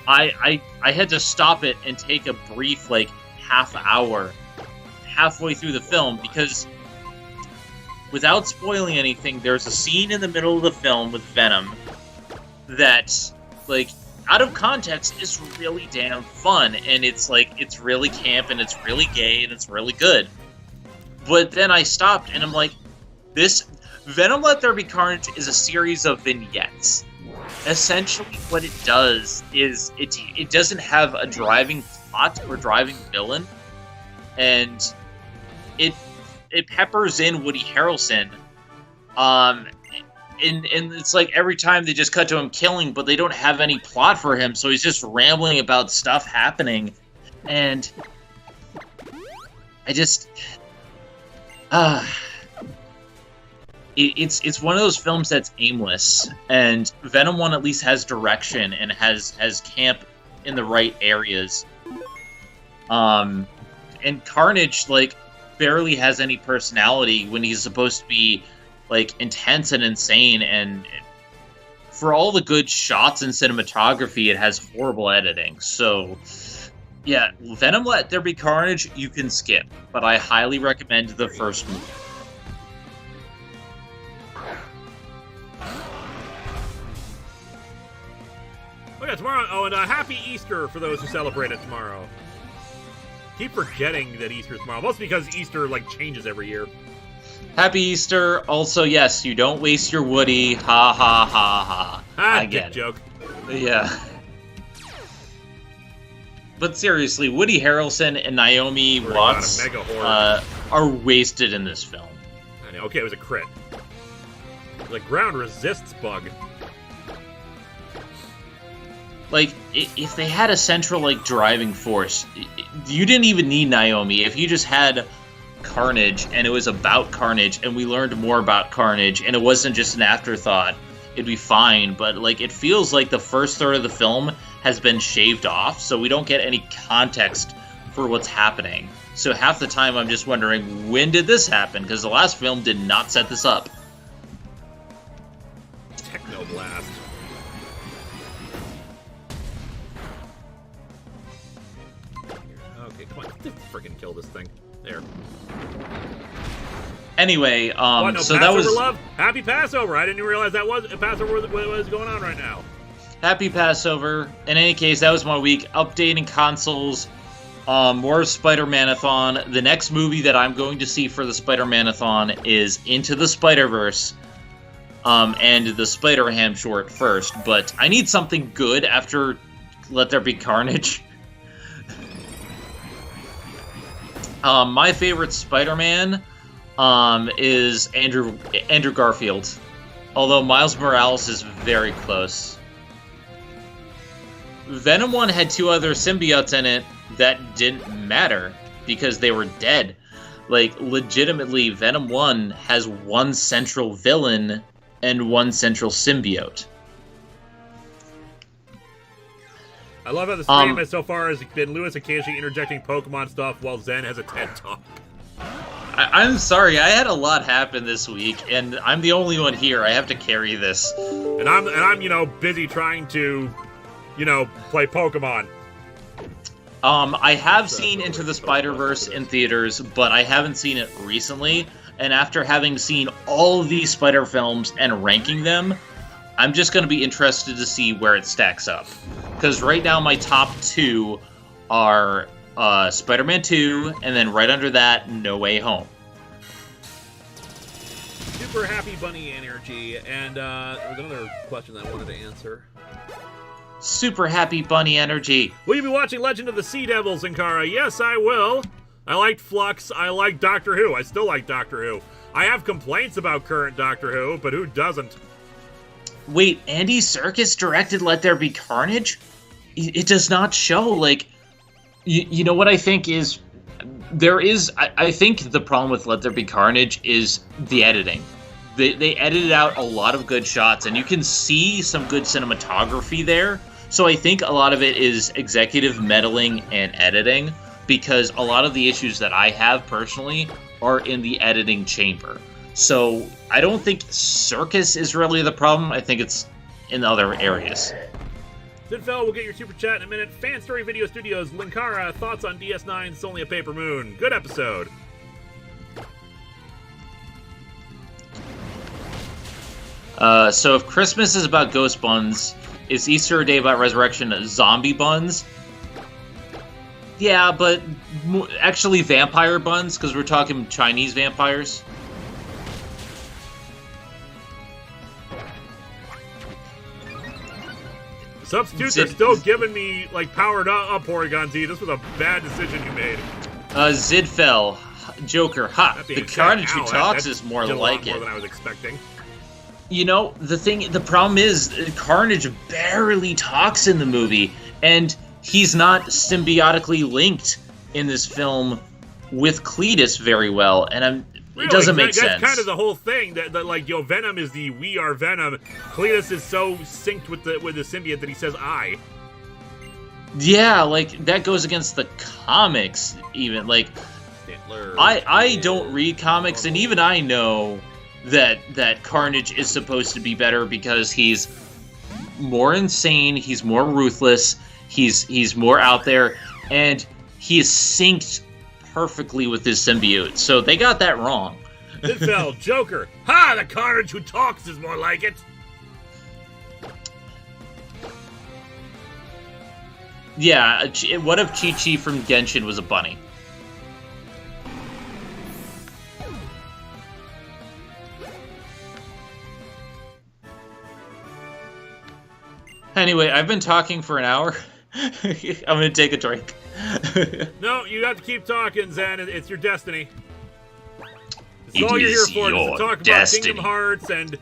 I had to stop it and take a brief, like, half hour halfway through the film because, without spoiling anything, there's a scene in the middle of the film with Venom that, like, out of context is really damn fun, and it's really camp and it's really gay and it's really good. But then I stopped and I'm like, this Venom Let There Be Carnage is a series of vignettes. Essentially what it does is it doesn't have a driving plot or driving villain, and it peppers in Woody Harrelson. And it's like every time they just cut to him killing, but they don't have any plot for him, so he's just rambling about stuff happening. And I just... It's one of those films that's aimless, and Venom 1 at least has direction and has camp in the right areas. And Carnage, like, barely has any personality when he's supposed to be, like, intense and insane, and for all the good shots and cinematography, it has horrible editing. So, yeah, Venom Let There Be Carnage, you can skip, but I highly recommend the first movie. Oh yeah, tomorrow. Oh, and happy Easter for those who celebrate it tomorrow. Keep forgetting that Easter's tomorrow, mostly because Easter, like, changes every year. Happy Easter. Also, yes, you don't waste your Woody. Ha ha ha ha. I get it. Joke. Yeah. But seriously, Woody Harrelson and Naomi Watts are wasted in this film. I know. Okay, it was a crit. The ground resists bug. Like, if they had a central, like, driving force, you didn't even need Naomi. If you just had Carnage, and it was about Carnage, and we learned more about Carnage, and it wasn't just an afterthought, it'd be fine. But, like, it feels like the first third of the film has been shaved off, so we don't get any context for what's happening. So half the time I'm just wondering, when did this happen? Because the last film did not set this up. Techno Blast. Okay, come on. Freaking kill this thing. There. Anyway, what, no so Passover that was... love? Happy Passover! I didn't realize that was Passover was going on right now. Happy Passover. In any case, that was my week. Updating consoles. More Spider-Man-a-thon. The next movie that I'm going to see for the Spider-Man-a-thon is Into the Spider-Verse. And the Spider-Ham short first. But I need something good after Let There Be Carnage. My favorite Spider-Man is Andrew Garfield. Although Miles Morales is very close. Venom 1 had 2 other symbiotes in it that didn't matter because they were dead. Like, legitimately, Venom 1 has 1 central villain and 1 central symbiote. I love how the stream has so far has been Lewis occasionally interjecting Pokemon stuff while Zen has a TED Talk. I'm sorry, I had a lot happen this week, and I'm the only one here. I have to carry this. And I'm you know, busy trying to, you know, play Pokemon. I have seen Into the Spider-Verse in theaters, but I haven't seen it recently. And after having seen all of these Spider films and ranking them, I'm just going to be interested to see where it stacks up. Because right now my top 2 are Spider-Man 2, and then right under that, No Way Home. Super happy bunny energy, and there was another question that I wanted to answer. Super happy bunny energy. Will you be watching Legend of the Sea Devils, Linkara? Yes, I will. I liked Flux. I liked Doctor Who. I still like Doctor Who. I have complaints about current Doctor Who, but who doesn't? Wait, Andy Serkis directed Let There Be Carnage? It does not show, like... You know what I think is... I think the problem with Let There Be Carnage is the editing. They edited out a lot of good shots, and you can see some good cinematography there. So I think a lot of it is executive meddling and editing, because a lot of the issues that I have personally are in the editing chamber. So I don't think Circus is really the problem. I think it's in other areas. Sidfell, we'll get your super chat in a minute. Fan Story Video Studios, Linkara, thoughts on DS9, It's Only a Paper Moon. Good episode. So if Christmas is about ghost buns, is Easter a day about resurrection zombie buns? Yeah, but actually vampire buns, because we're talking Chinese vampires. Substitutes are still giving me, like, powered up, Porygon Z. This was a bad decision you made. Zidfell, Joker, the Carnage who talks is more like it. More than I was expecting. You know, the problem is, Carnage barely talks in the movie, and he's not symbiotically linked in this film with Cletus very well, and it doesn't make sense. That's kind of the whole thing, that like, Venom is the we are Venom. Cletus is so synced with the symbiote that he says I. Yeah, like, that goes against the comics, even. Like, I don't read comics, and even I know that Carnage is supposed to be better because he's more insane, he's more ruthless, he's more out there, and he is synced perfectly with his symbiote. So they got that wrong. Sidfell, Joker. Ha! The Carnage who talks is more like it. Yeah, what if Chi-Chi from Genshin was a bunny? Anyway, I've been talking for an hour. I'm gonna take a drink. No, you have to keep talking, Zen. It's your destiny. It's all you're here for, is to talk about Kingdom Hearts and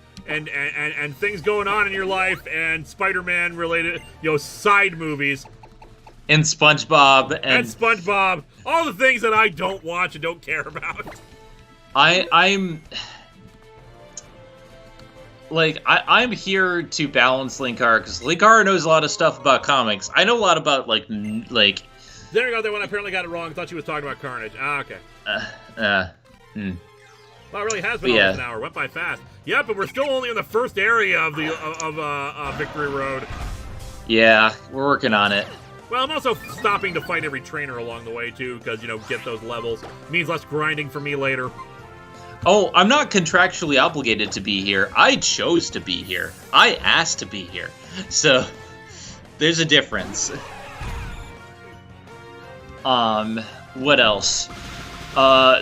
things going on in your life and Spider-Man related, side movies. And SpongeBob and SpongeBob, all the things that I don't watch and don't care about. I'm here to balance Linkara, because Linkara knows a lot of stuff about comics. I know a lot about, like... There you go, that one apparently got it wrong. I thought she was talking about Carnage. Ah, okay. Well, it really has been almost an hour. Went by fast. Yeah, but we're still only in the first area of Victory Road. Yeah, we're working on it. Well, I'm also stopping to fight every trainer along the way, too, because, get those levels. Means less grinding for me later. Oh, I'm not contractually obligated to be here. I chose to be here. I asked to be here. So, there's a difference. What else?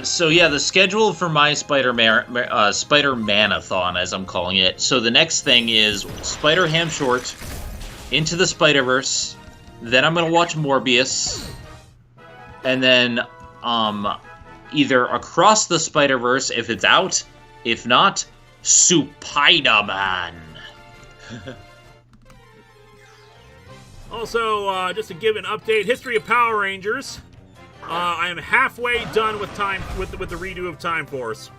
So yeah, the schedule for my Spider-Man-a-thon, as I'm calling it. So the next thing is Spider-Ham Short, Into the Spider-Verse, then I'm gonna watch Morbius, and then, either Across the Spider-Verse if it's out, if not, Spider-Man. Also, just to give an update, History of Power Rangers. I am halfway done with the redo of Time Force.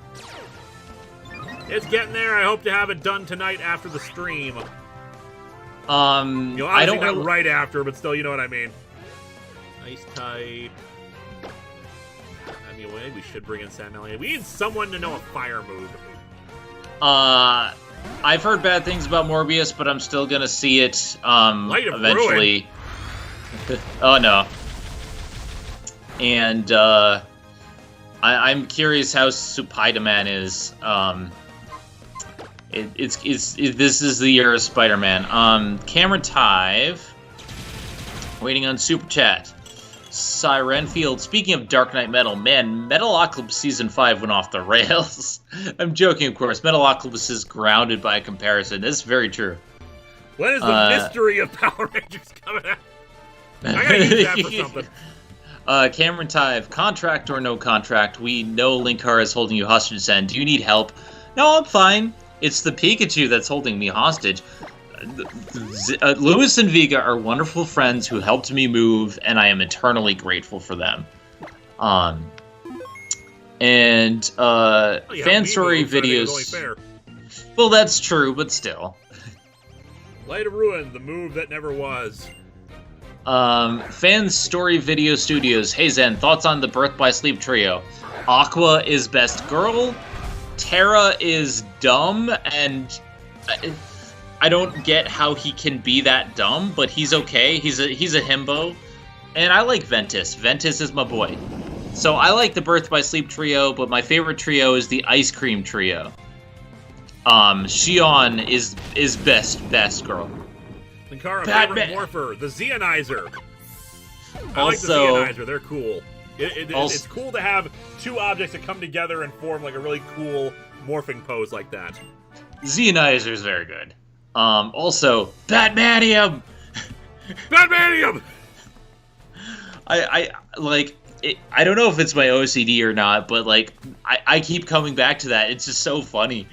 It's getting there. I hope to have it done tonight after the stream. I don't not right after, but still, you know what I mean. Ice type. I mean, maybe we should bring in Sam Elliott. We need someone to know a fire move. I've heard bad things about Morbius, but I'm still gonna see it eventually. Oh no. And I'm curious how Spider-Man is. This is the year of Spider-Man. Cameron Tive, waiting on Super Chat. Sirenfield, speaking of Dark Knight Metal, man, Metalocalypse Season 5 went off the rails. I'm joking, of course. Metalocalypse is grounded by comparison. This is very true. When is the mystery of Power Rangers coming out? I gotta use that for something. Cameron Tive, contract or no contract, we know Linkara is holding you hostage, Zen. Do you need help? No, I'm fine. It's the Pikachu that's holding me hostage. Lewis and Vega are wonderful friends who helped me move, and I am eternally grateful for them. Fan story videos. Well, that's true, but still. Light of Ruin, the move that never was. Fan story video studios. Hey Zen, thoughts on the Birth by Sleep trio? Aqua is best girl. Terra is dumb, and I don't get how he can be that dumb, but he's okay. He's a himbo. And I like Ventus. Ventus is my boy. So I like the Birth by Sleep trio, but my favorite trio is the Ice Cream trio. Shion is best girl. Linkara, favorite morpher, the Zeonizer. I like the Zeonizer, they're cool. It's cool to have two objects that come together and form like a really cool morphing pose like that. Zeonizer is very good. Also, Batmanium! Batmanium! I like it, I don't know if it's my OCD or not, but like I keep coming back to that. It's just so funny.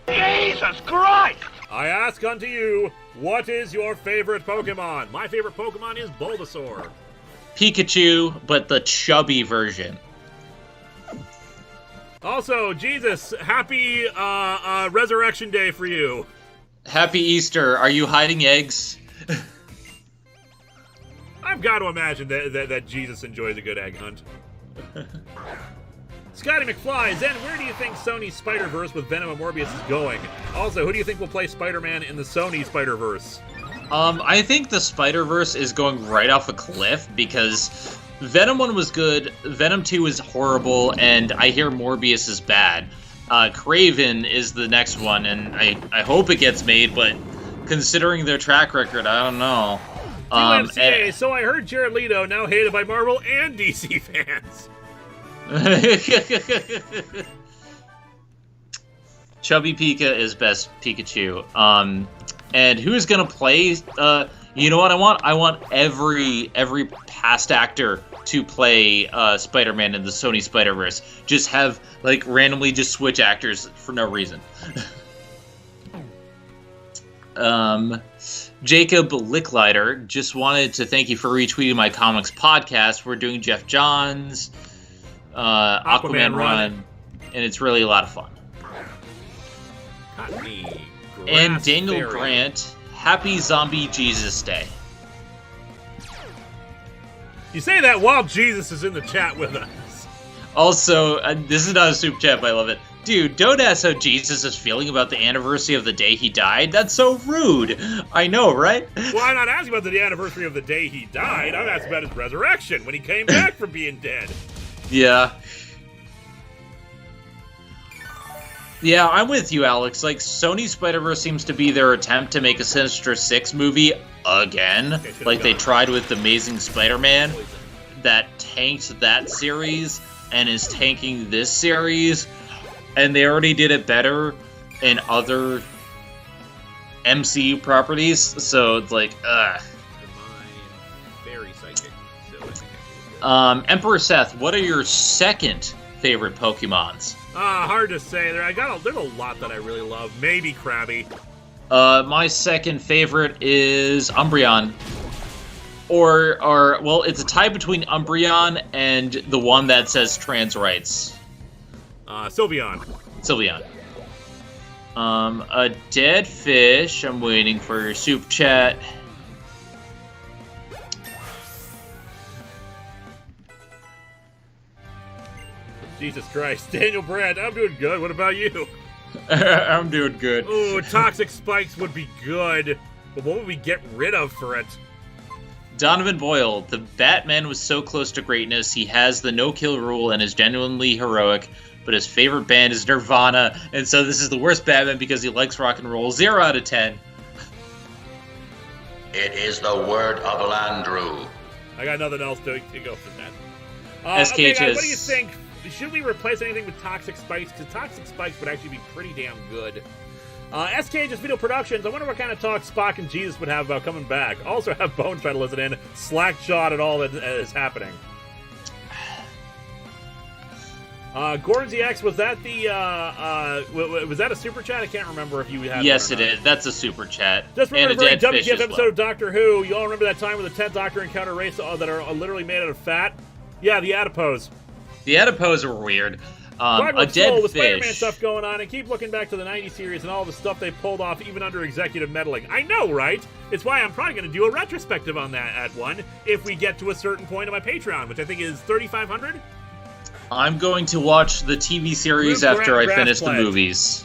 Jesus Christ! I ask unto you, what is your favorite Pokemon? My favorite Pokemon is Bulbasaur. Pikachu, but the chubby version. Also, Jesus, happy Resurrection Day for you. Happy Easter. Are you hiding eggs? I've got to imagine that Jesus enjoys a good egg hunt. Scotty McFly, Zen, where do you think Sony's Spider-Verse with Venom and Morbius is going? Also, who do you think will play Spider-Man in the Sony Spider-Verse? I think the Spider-Verse is going right off a cliff because Venom 1 was good, Venom 2 is horrible, and I hear Morbius is bad. Kraven is the next one, and I hope it gets made, but considering their track record, I don't know. UMCA, so I heard Jared Leto now hated by Marvel and DC fans. Chubby Pika is best Pikachu. And who's gonna play? You know what I want? I want every past actor to play Spider-Man in the Sony Spider-Verse. Just have like randomly just switch actors for no reason. Jacob Licklider just wanted to thank you for retweeting my comics podcast. We're doing Jeff Johns. Aquaman Run, and it's really a lot of fun. And Daniel Grant, happy Zombie Jesus Day. You say that while Jesus is in the chat with us. Also, this is not a soup chat, but I love it. Dude, don't ask how Jesus is feeling about the anniversary of the day he died. That's so rude. I know, right? Well, I'm not asking about the anniversary of the day he died. I'm asking about his resurrection, when he came back from being dead. Yeah. Yeah, I'm with you, Alex. Like, Sony Spider-Verse seems to be their attempt to make a Sinister Six movie again. Like they tried with Amazing Spider-Man. That tanked that series and is tanking this series. And they already did it better in other MCU properties. So it's like, ugh. Emperor Seth, what are your second favorite Pokemons? Hard to say. There's a lot that I really love. Maybe Krabby. My second favorite is Umbreon. Or well, it's a tie between Umbreon and the one that says trans rights. Sylveon. A dead fish. I'm waiting for your soup chat. Jesus Christ. Daniel Brandt, I'm doing good. What about you? I'm doing good. Ooh, Toxic Spikes would be good. But what would we get rid of for it? Donovan Boyle, the Batman was so close to greatness. He has the no-kill rule and is genuinely heroic, but his favorite band is Nirvana, and so this is the worst Batman because he likes rock and roll. 0 out of 10. It is the word of Landru. I got nothing else to go for that. Okay, guys, what do you think? Should we replace anything with Toxic Spikes? Because Toxic Spikes would actually be pretty damn good. SK Just Video Productions. I wonder what kind of talk Spock and Jesus would have about coming back. Also have Bone try to listen in. Slackshot at all that is happening. Gordon ZX, was that was that a super chat? I can't remember if you had. Yes, it is. That's a super chat. Just remember and a WTF episode of Doctor Who. You all remember that time where the 10th Doctor encountered a race that are literally made out of fat? Yeah, the adipose. The adipose were weird. A dead Soul, the fish. Spider-Man stuff going on, and keep looking back to the 90s series and all the stuff they pulled off even under executive meddling. I know, right? It's why I'm probably going to do a retrospective on that at one if we get to a certain point of my Patreon, which I think is 3,500. I'm going to watch the TV series after I finish the movies.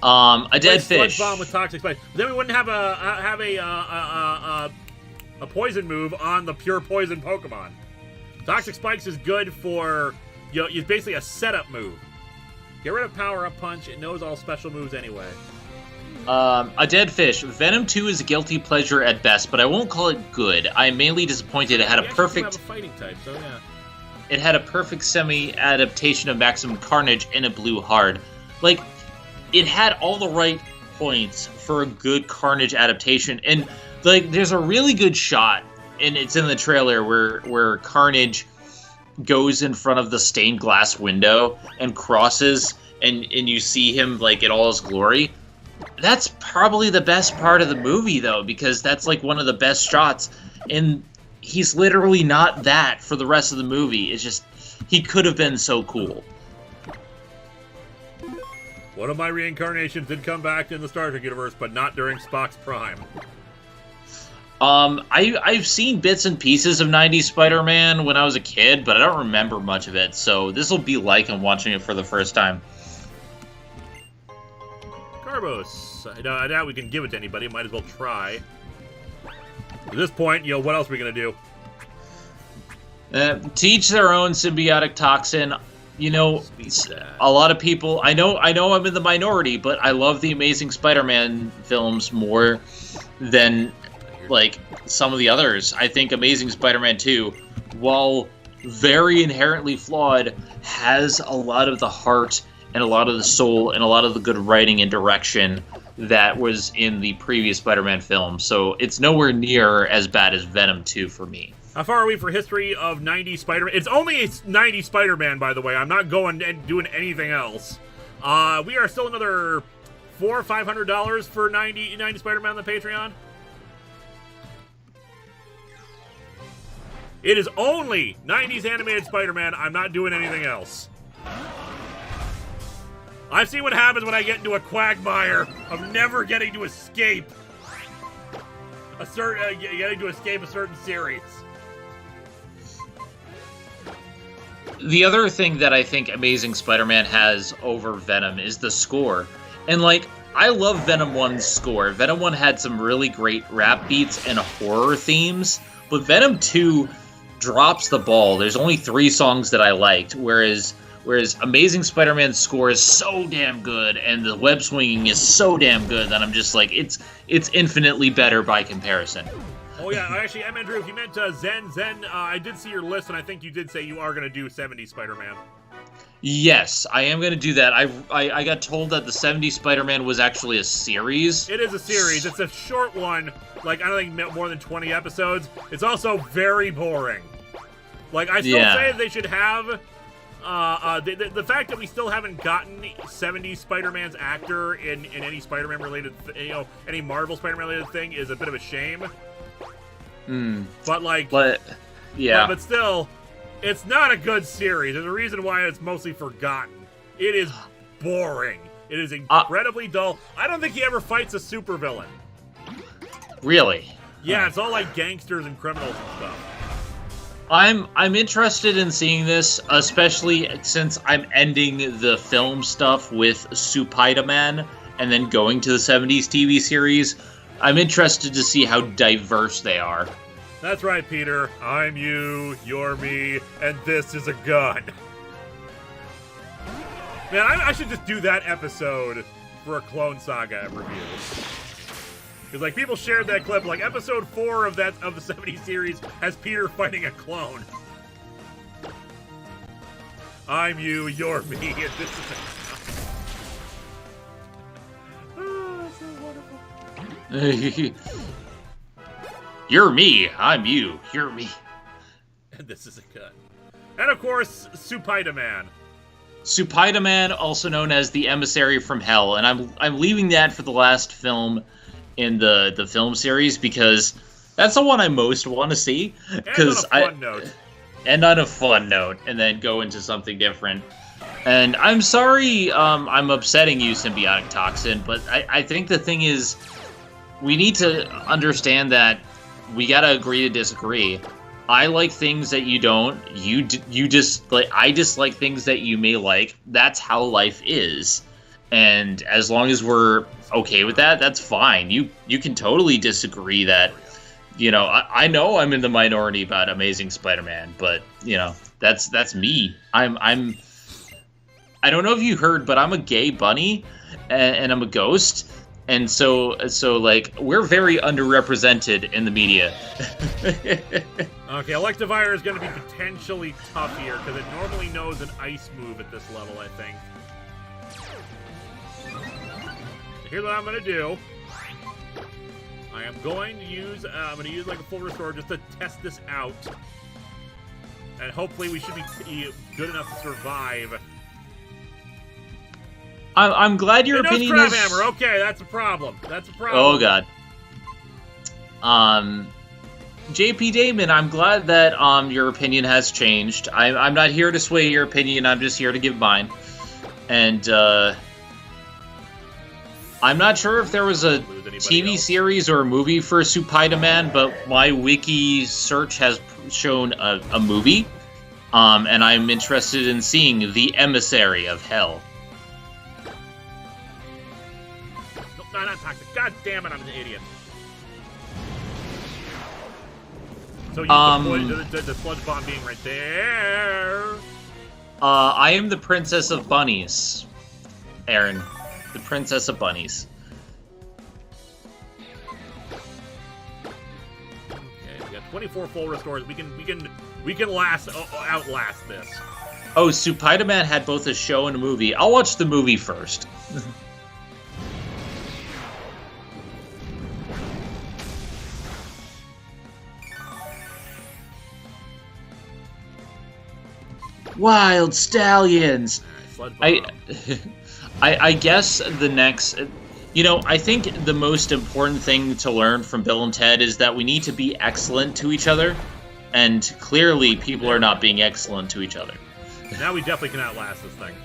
A dead fish. Bomb with toxic spice. Then we wouldn't have a poison move on the pure poison Pokemon. Toxic Spikes is good for, it's basically a setup move. Get rid of Power Up Punch. It knows all special moves anyway. A dead fish. Venom 2 is a guilty pleasure at best, but I won't call it good. I'm mainly disappointed it had a perfect... have a fighting type, so yeah. It had a perfect semi-adaptation of Maximum Carnage and it blew hard. Like, it had all the right points for a good Carnage adaptation, and like, there's a really good shot, and it's in the trailer where Carnage goes in front of the stained glass window and crosses, and you see him like in all his glory. That's probably the best part of the movie, though, because that's like one of the best shots, and he's literally not that for the rest of the movie. It's just, he could have been so cool. One of my reincarnations did come back in the Star Trek universe, but not during Spock's prime. I've seen bits and pieces of 90s Spider-Man when I was a kid, but I don't remember much of it, so this will be like I'm watching it for the first time. Carbos. I doubt we can give it to anybody. Might as well try. At this point, what else are we going to do? To each their own. Symbiotic toxin. A lot of people... I know I'm in the minority, but I love the Amazing Spider-Man films more than, like, some of the others. I think Amazing Spider-Man 2, while very inherently flawed, has a lot of the heart and a lot of the soul and a lot of the good writing and direction that was in the previous Spider-Man film. So it's nowhere near as bad as Venom 2 for me. How far are we for history of 90 Spider-Man? It's only 90 Spider-Man, by the way. I'm not going and doing anything else. We are still another $400 or $500 for 90 Spider-Man on the Patreon. It is only 90s animated Spider-Man. I'm not doing anything else. I've seen what happens when I get into a quagmire of never getting to escape getting to escape a certain series. The other thing that I think Amazing Spider-Man has over Venom is the score. And, like, I love Venom 1's score. Venom 1 had some really great rap beats and horror themes, but Venom 2 drops the ball. There's only 3 songs that I liked, whereas Amazing Spider-Man's score is so damn good, and the web swinging is so damn good that I'm just like, it's infinitely better by comparison. Oh yeah, actually, Andrew, if you meant Zen, I did see your list, and I think you did say you are going to do 70 Spider-Man. Yes, I am going to do that. I got told that the 70 Spider-Man was actually a series. It is a series. It's a short one, like, I don't think more than 20 episodes. It's also very boring. Like, I still say they should have... the fact that we still haven't gotten 70s Spider-Man's actor in any Spider-Man related, any Marvel Spider-Man related thing is a bit of a shame. But still, it's not a good series. There's a reason why it's mostly forgotten. It is boring. It is incredibly dull. I don't think he ever fights a supervillain. Really? Yeah, it's all like gangsters and criminals and stuff. I'm interested in seeing this, especially since I'm ending the film stuff with Spider-Man and then going to the 70s TV series. I'm interested to see how diverse they are. That's right, Peter. I'm you, you're me, and this is a gun. Man, I should just do that episode for a Clone Saga review. Because, like, people shared that clip, like, episode 4 of the 70s series has Peter fighting a clone. I'm you, you're me, and this is a... You're me, I'm you. You're me. And this is a cut. And of course, Spider-Man. Spider-Man, also known as the Emissary from Hell, and I'm leaving that for the last film in the film series because that's the one I most want to see. Because and on a fun note, and then go into something different. And I'm sorry, I'm upsetting you, Symbiotic Toxin, but I think the thing is, we need to understand that we gotta agree to disagree. I like things that you don't. You just like. I dislike things that you may like. That's how life is, and as long as we're okay with that, that's fine. You can totally disagree that. You know, I know I'm in the minority about Amazing Spider-Man, but you know that's me. I don't know if you heard, but I'm a gay bunny, and I'm a ghost. And so like, we're very underrepresented in the media. Okay, Electivire is going to be potentially tough here, because it normally knows an ice move at this level, I think. Here's what I'm going to do. I am going to use, like a full restore just to test this out. And hopefully we should be good enough to survive. I'm glad your opinion is... Hammer. Okay, that's a problem. That's a problem. Oh, God. JP Damon, I'm glad that your opinion has changed. I'm not here to sway your opinion. I'm just here to give mine. And I'm not sure if there was a TV series or a movie for Spider-Man, but my wiki search has shown a movie. And I'm interested in seeing The Emissary of Hell. No, not toxic. God damn it, I'm an idiot. So you the sludge bomb being right there. I am the Princess of Bunnies, Aaron. The Princess of Bunnies. Okay, we got 24 full restores. We can outlast this. Oh, Spider-Man had both a show and a movie. I'll watch the movie first. Wild Stallions. I guess the next, you know, I think the most important thing to learn from Bill and Ted is that we need to be excellent to each other, and clearly people are not being excellent to each other. Now we definitely can outlast this thing.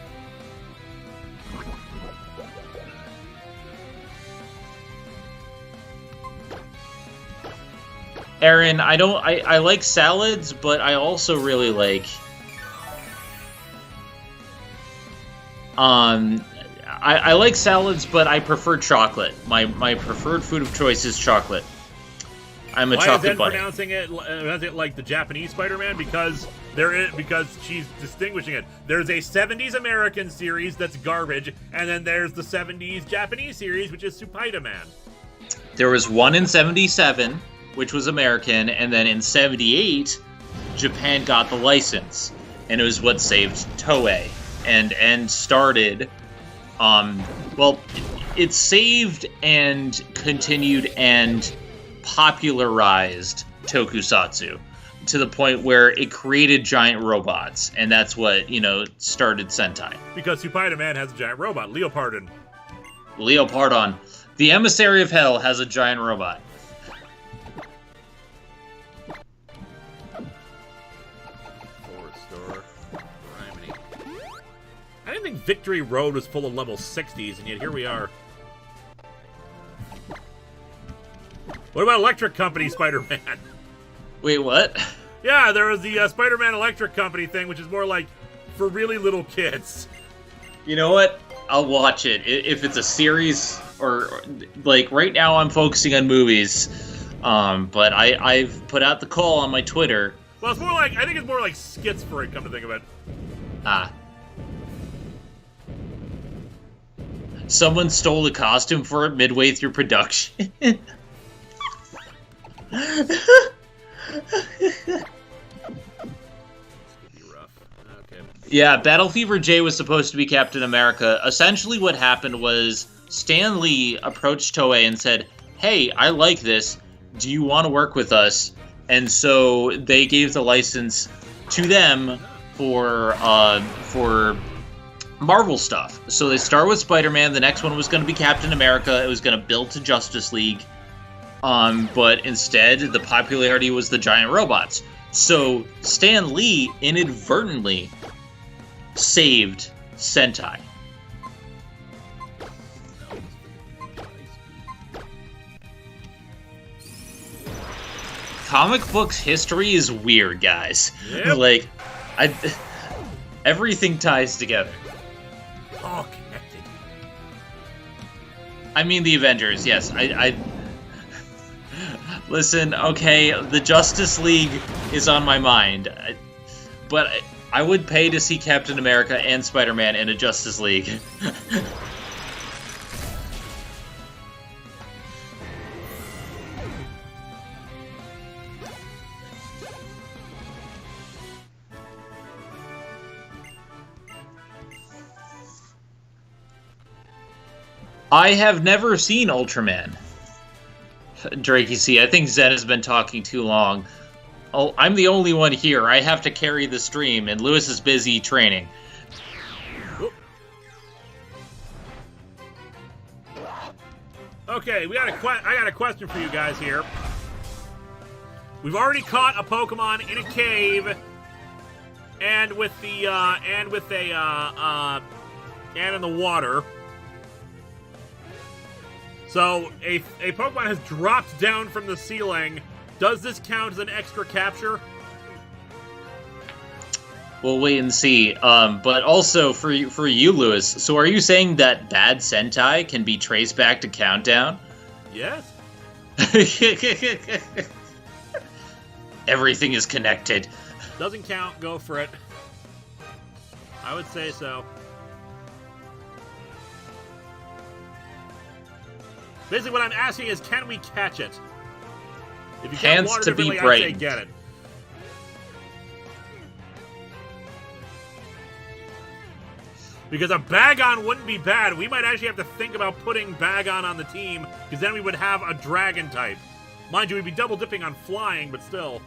Aaron, I like salads, but I also really like I like salads, but I prefer chocolate. My preferred food of choice is chocolate. I'm a chocolate bunny. Why is Zen pronouncing it like the Japanese Spider-Man? Because she's distinguishing it. There's a 70s American series that's garbage, and then there's the 70s Japanese series, which is Spider-Man. There was one in 77, which was American, and then in 78, Japan got the license, and it was what saved Toei. And started, well, it saved and continued and popularized tokusatsu to the point where it created giant robots, and that's what, you know, started Sentai. Because Spider-Man has a giant robot, Leopardon. The Emissary of Hell has a giant robot. I didn't think Victory Road was full of level 60s, and yet here we are. What about Electric Company Spider-Man? Wait, what? Yeah, there was the Spider-Man Electric Company thing, which is more like for really little kids. You know what? I'll watch it. If it's a series, or like right now I'm focusing on movies, but I've put out the call on my Twitter. Well, it's more like, I think it's more like skits for it, come to think of it. Ah. Someone stole the costume for it midway through production. Yeah, Battle Fever J was supposed to be Captain America. Essentially what happened was Stan Lee approached Toei and said, hey, I like this. Do you want to work with us? And so they gave the license to them for Marvel stuff. So they start with Spider-Man. The next one was going to be Captain America. It was going to build to Justice League. But instead, the popularity was the giant robots. So Stan Lee inadvertently saved Sentai. Comic books history is weird, guys. Yep. Like, everything ties together. All connected. I mean, the Avengers, yes. Listen, okay, the Justice League is on my mind. But I would pay to see Captain America and Spider-Man in a Justice League. I have never seen Ultraman. Drake, you see, I think Zen has been talking too long. Oh, I'm the only one here. I have to carry the stream, and Lewis is busy training. Okay, I got a question for you guys here. We've already caught a Pokemon in a cave, and and in the water. So, a Pokemon has dropped down from the ceiling. Does this count as an extra capture? We'll wait and see. But also, for you, Lewis, so are you saying that bad Sentai can be traced back to Countdown? Yes. Everything is connected. Doesn't count. Go for it. I would say so. Basically, what I'm asking is, can we catch it? If you count Hands water to be differently, I'd say brightened. get it. Because a Bagon wouldn't be bad. We might actually have to think about putting Bagon on the team, because then we would have a Dragon type. Mind you, we'd be double dipping on flying, but still.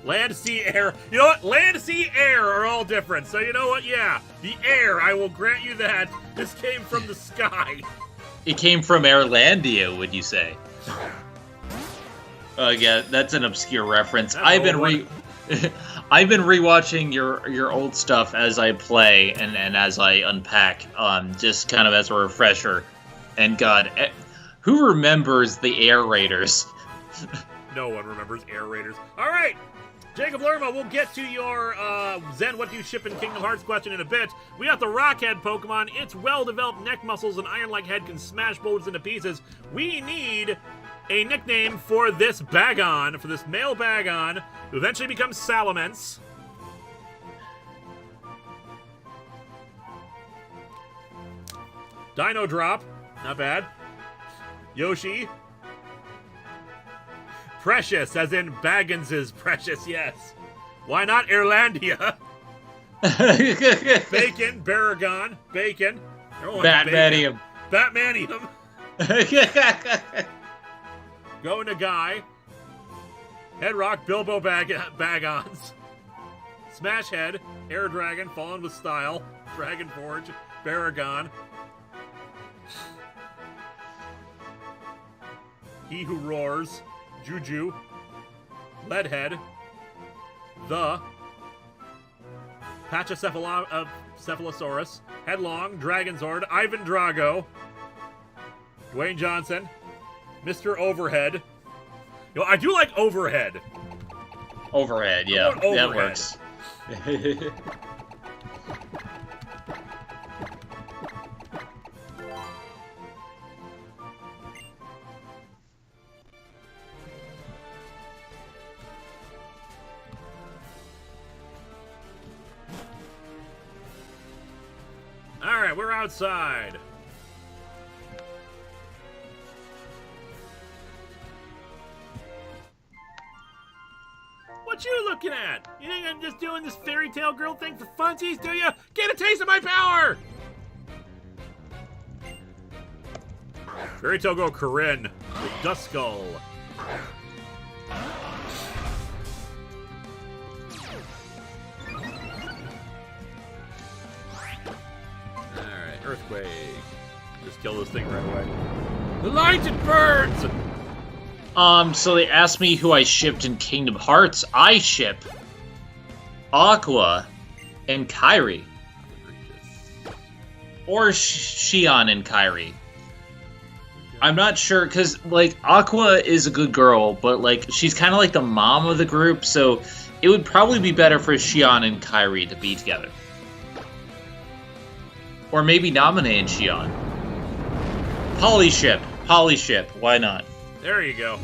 Land, sea, air. You know what? Land, sea, air are all different. So you know what? Yeah, the air, I will grant you that. This came from the sky. It came from Airlandia, would you say? Yeah, that's an obscure reference. That's I've been old I've been rewatching your old stuff as I play and as I unpack, just kind of as a refresher. And God, who remembers the Air Raiders? No one remembers Air Raiders. All right, Jacob Lerma, we'll get to your Zen, what do you ship in Kingdom Hearts question in a bit. We got the Rockhead Pokemon. Its well-developed neck muscles and iron-like head can smash bullets into pieces. We need a nickname for this Bagon, for this male Bagon, who eventually becomes Salamence. Dino Drop, not bad. Yoshi. Precious, as in Baggins's Precious, yes. Why not Airlandia? Bacon, Baragon, Bacon. Batmanium. Batmanium. Going to Guy. Headrock, Bilbo Baggons. Smash Head, Air Dragon, Fallen with Style, Dragon Forge, Baragon. He Who Roars, Juju, Leadhead, the Pachycephalosaurus, Headlong, Dragonzord, Ivan Drago, Dwayne Johnson, Mr. Overhead. You know, I do like Overhead. Overhead, yeah, Overhead. that works. All right, we're outside. What you looking at? You think I'm just doing this fairy tale girl thing for funsies, do you? Get a taste of my power! Fairy Tail Girl Corinne with Dust Skull. Alright, Earthquake. Just kill this thing right away. The light, it burns! So they asked me who I shipped in Kingdom Hearts. I ship Aqua and Kairi. Or Xion and Kairi. I'm not sure, because, like, Aqua is a good girl, but, like, she's kind of like the mom of the group, so it would probably be better for Xion and Kairi to be together. Or maybe Naminé and Xion. Polyship. Polyship. Why not? There you go.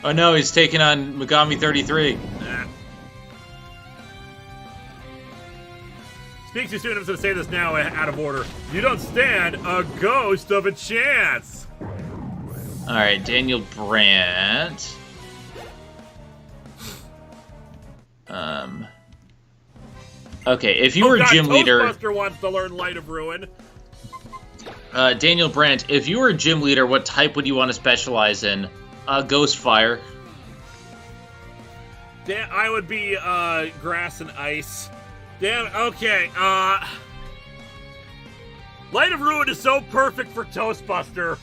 Oh no, he's taking on Megami 33. Nah. Speak too soon, I'm going to say this now out of order. You don't stand a ghost of a chance. Alright, Daniel Brandt. Okay, if you were gym leader... Toastbuster wants to learn Light of Ruin. Daniel Brandt, if you were a gym leader, what type would you want to specialize in? Ghost Fire. Damn, I would be, Grass and Ice. Damn, okay, Light of Ruin is so perfect for Toastbuster,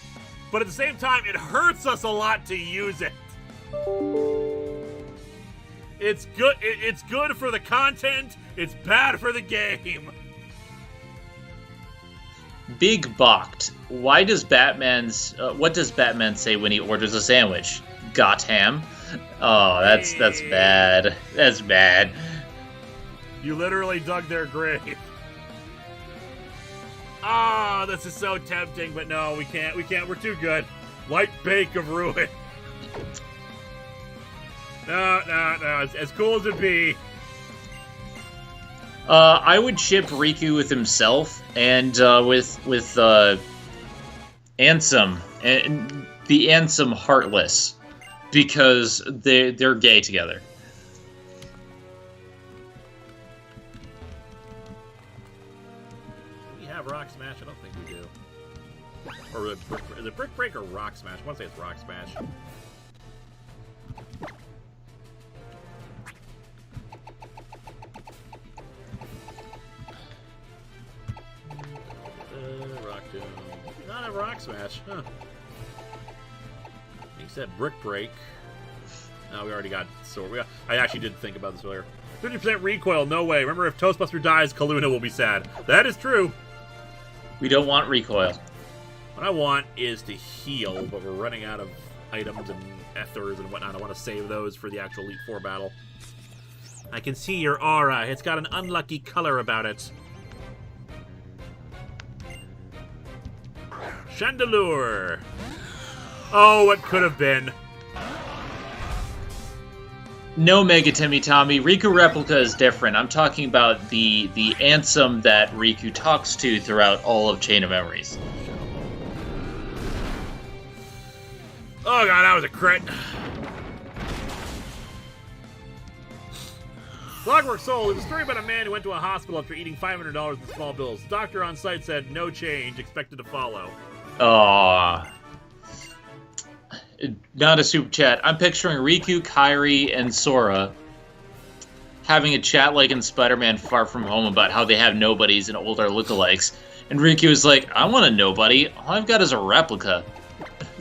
but at the same time, it hurts us a lot to use it. It's good. It's good for the content. It's bad for the game. Big Balked. Why does Batman's? What does Batman say when he orders a sandwich? Got ham. Oh, that's bad. That's bad. You literally dug their grave. Ah, this is so tempting, but no, we can't. We can't. We're too good. Light Bake of Ruin. No. It's as cool as it be. I would ship Riku with himself and with Ansem and the Ansem Heartless because they're gay together. Do we have Rock Smash? I don't think we do. Or is it Brick Break or Rock Smash? I want to say it's Rock Smash. Rock Tomb. Not have Rock Smash, huh? You said Brick Break. No, we already got Sword. I actually did think about this earlier. 50% recoil, no way. Remember, if Toastbuster dies, Kaluna will be sad. That is true. We don't want recoil. What I want is to heal, but we're running out of items and ethers and whatnot. I want to save those for the actual Elite Four battle. I can see your aura. It's got an unlucky color about it. Chandelure. Oh, what could have been. No Mega Timmy Tommy. Riku Replica is different. I'm talking about the Ansem that Riku talks to throughout all of Chain of Memories. Oh god, that was a crit. Clockwork Soul is a story about a man who went to a hospital after eating $500 in small bills. The doctor on site said no change, expected to follow. Aww. Not a super chat. I'm picturing Riku, Kairi, and Sora having a chat like in Spider-Man Far From Home about how they have nobodies and older lookalikes. And Riku is like, I want a nobody. All I've got is a replica.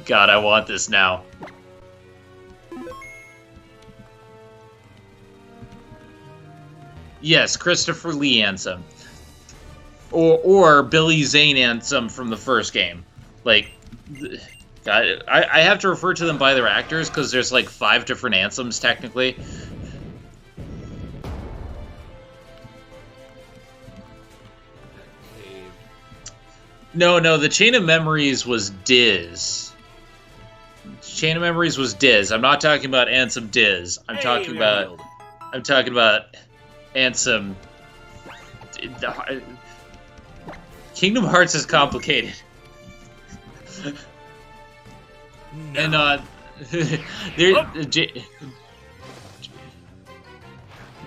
God, I want this now. Yes, Christopher Lee Ansem. Or Billy Zane Ansem from the first game. Like, God, I have to refer to them by their actors because there's like 5 different Ansems technically. No, the Chain of Memories was Diz. Chain of Memories was Diz. I'm not talking about Ansem Diz. I'm talking about Ansem. Kingdom Hearts is complicated. No. And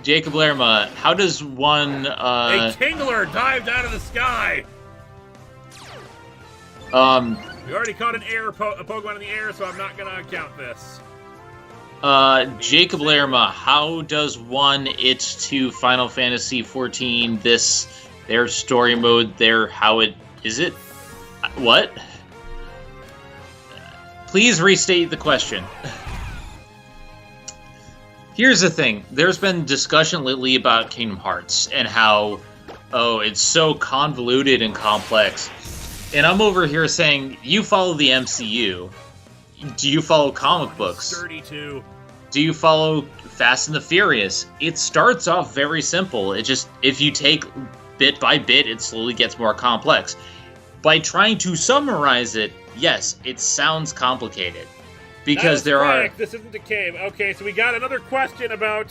Jacob Lerma, how does one, A Kingler dived out of the sky! We already caught a Pokemon in the air, so I'm not gonna count this. Jacob Lerma, how does one it to Final Fantasy XIV, their story mode, is it? What? Please restate the question. Here's the thing. There's been discussion lately about Kingdom Hearts and how, it's so convoluted and complex. And I'm over here saying, you follow the MCU. Do you follow comic books? 32. Do you follow Fast and the Furious? It starts off very simple. It just, if you take bit by bit, it slowly gets more complex. By trying to summarize it, yes, it sounds complicated. Because there are... This isn't a cave. Okay, so we got another question about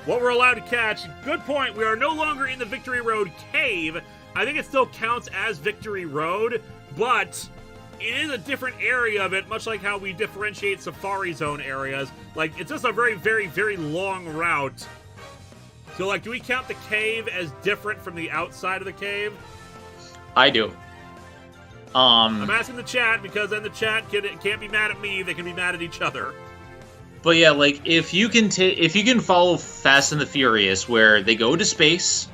what we're allowed to catch. Good point. We are no longer in the Victory Road cave. I think it still counts as Victory Road, but it is a different area of it, much like how we differentiate Safari Zone areas. Like, it's just a very, very, very long route. So, like, do we count the cave as different from the outside of the cave? I do. I'm asking the chat, because then the chat can't be mad at me, they can be mad at each other. But yeah, like, if you can follow Fast and the Furious, where they go to space,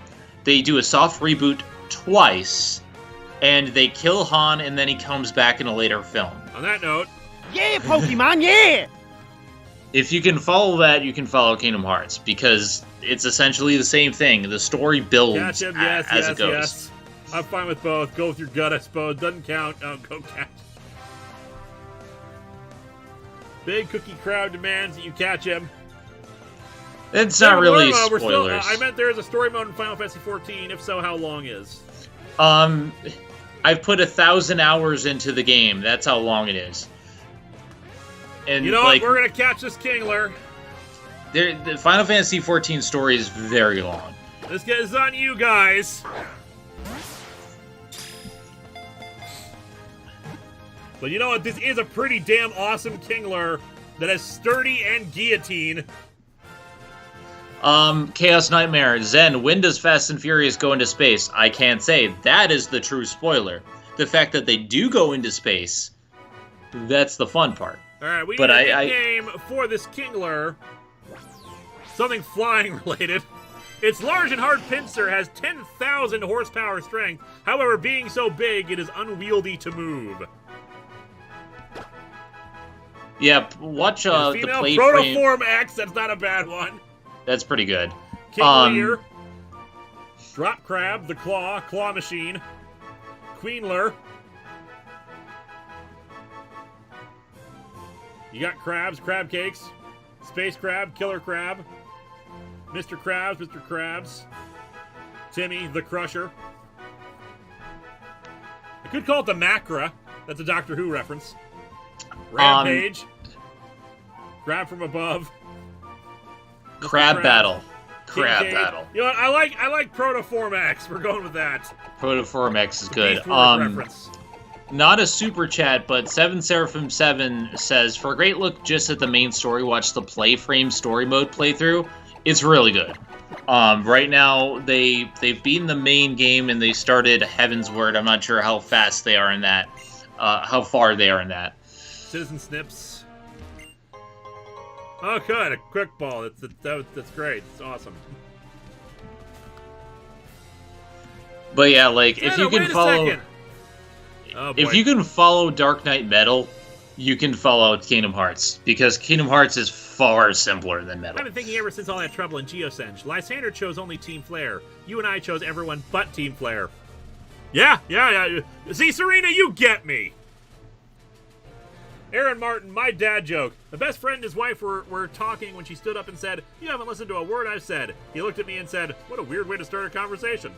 they do a soft reboot twice, and they kill Han, and then he comes back in a later film. On that note... Yeah, Pokemon, yeah! If you can follow that, you can follow Kingdom Hearts, because it's essentially the same thing. The story builds as it goes. Yes. I'm fine with both. Go with your gut, I suppose. Doesn't count. Oh, go catch. Big Cookie Crowd demands that you catch him. It's not really spoilers. Still, I meant there is a story mode in Final Fantasy XIV. If so, how long is? I've put 1,000 hours into the game. That's how long it is. And you know what? We're gonna catch this Kingler. The Final Fantasy XIV story is very long. This is on you guys. But you know what? This is a pretty damn awesome Kingler that has Sturdy and Guillotine. Chaos Nightmare. Zen, when does Fast and Furious go into space? I can't say. That is the true spoiler. The fact that they do go into space, that's the fun part. Alright, we need a name for this Kingler. Something flying related. Its large and hard pincer has 10,000 horsepower strength. However, being so big, it is unwieldy to move. Yep, watch the play Protoform X, that's not a bad one. That's pretty good. Kingler, Drop Crab, the Claw Machine, Queenler. You got crabs, crab cakes, Space Crab, Killer Crab, Mr. Krabs, Timmy, the Crusher. I could call it the Macra. That's a Doctor Who reference. Rampage. Grab from above. Crab Battle. Crab Battle. You know what? I like Protoform X. We're going with that. Protoform X is good. Reference. Not a super chat, but 7Seraphim7 says, for a great look just at the main story, watch the Playframe story mode playthrough. It's really good. Right now, they've beaten the main game and they started Heaven's Word. I'm not sure how fast they are in that. How far they are in that. Citizen Snips. Oh, good. A quick ball. That's great. It's awesome. But yeah, like, if you can follow... Oh, if you can follow Dark Knight Metal, you can follow Kingdom Hearts, because Kingdom Hearts is far simpler than Metal. I've been thinking ever since all that trouble in Geosenge. Lysander chose only Team Flare. You and I chose everyone but Team Flare. Yeah. See, Serena, you get me. Aaron Martin, my dad joke. The best friend and his wife were talking when she stood up and said, "You haven't listened to a word I've said." He looked at me and said, "What a weird way to start a conversation."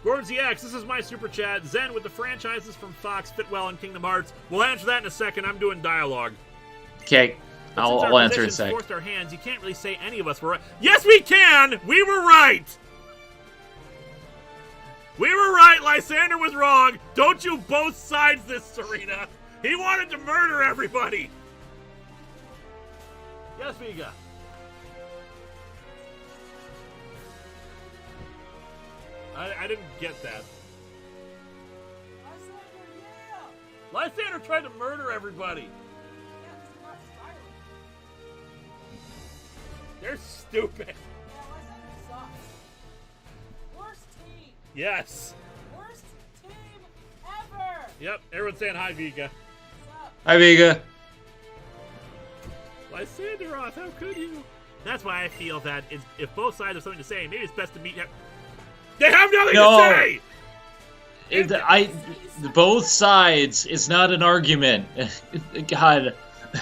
Gordon ZX, this is my super chat. Zen, with the franchises from Fox fit well in Kingdom Hearts. We'll answer that in a second. I'm doing dialogue. Okay, I'll answer in a second. Forced our hands. You can't really say any of us were right. Yes, we can. We were right. We were right. Lysander was wrong. Don't you both sides this, Serena. He wanted to murder everybody. Yeah, Yes, Vega. I didn't get that. Lysander tried to murder everybody. They're stupid. Worst team. Yes. Worst team ever. Yep. Everyone's saying hi, Vega. What's up? Hi, Vega. Lysanderoth, how could you? That's why I feel that if both sides have something to say, maybe it's best to meet. They have nothing to say. Both sides. It's not an argument. God.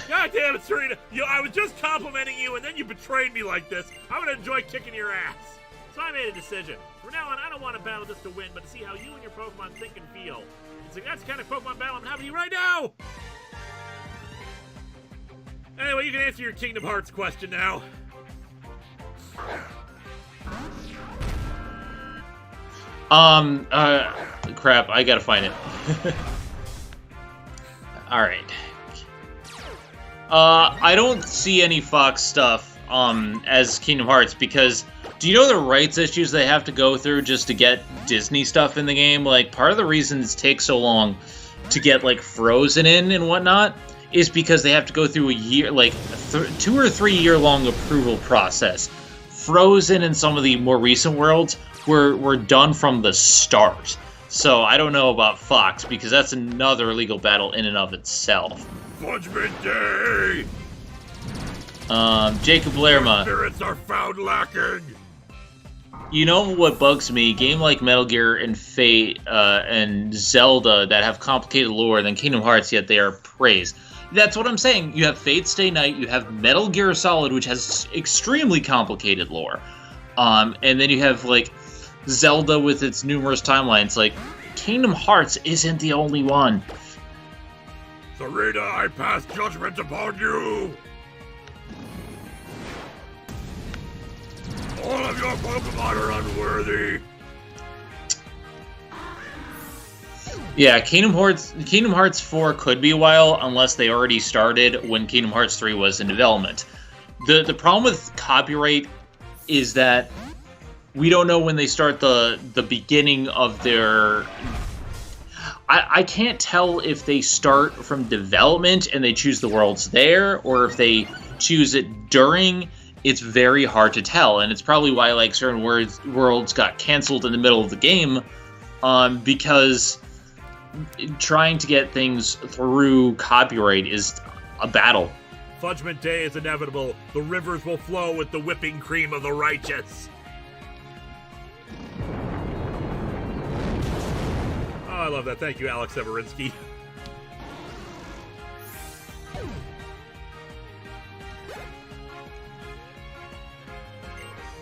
God damn it, Serena! I was just complimenting you, and then you betrayed me like this. I'm gonna enjoy kicking your ass. So I made a decision. From now on, I don't want to battle just to win, but to see how you and your Pokemon think and feel. It's like that's the kind of Pokemon battle I'm having you right now. Anyway, you can answer your Kingdom Hearts question now. Crap, I gotta find it. Alright. I don't see any Fox stuff, as Kingdom Hearts, because do you know the rights issues they have to go through just to get Disney stuff in the game? Like, part of the reason it takes so long to get, like, Frozen in and whatnot is because they have to go through a year, like, 2 or 3 year long approval process. Frozen and some of the more recent worlds were done from the start. So I don't know about Fox, because that's another legal battle in and of itself. Judgment Day! Jacob Lerma. Spirits are found lacking! You know what bugs me? Game like Metal Gear and Fate and Zelda that have complicated lore than Kingdom Hearts, yet they are praised. That's what I'm saying. You have Fate Stay Night, you have Metal Gear Solid, which has extremely complicated lore. And then you have, like, Zelda with its numerous timelines. Like, Kingdom Hearts isn't the only one. Serena, I pass judgment upon you! All of your Pokemon are unworthy! Yeah, Kingdom Hearts 4 could be a while, unless they already started when Kingdom Hearts 3 was in development. The problem with copyright is that we don't know when they start the beginning of their... I can't tell if they start from development and they choose the worlds there, or if they choose it during. It's very hard to tell, and it's probably why, like, certain worlds got canceled in the middle of the game, because trying to get things through copyright is a battle. Fudgment Day is inevitable. The rivers will flow with the whipping cream of the righteous. Oh, I love that. Thank you, Alex Severinsky.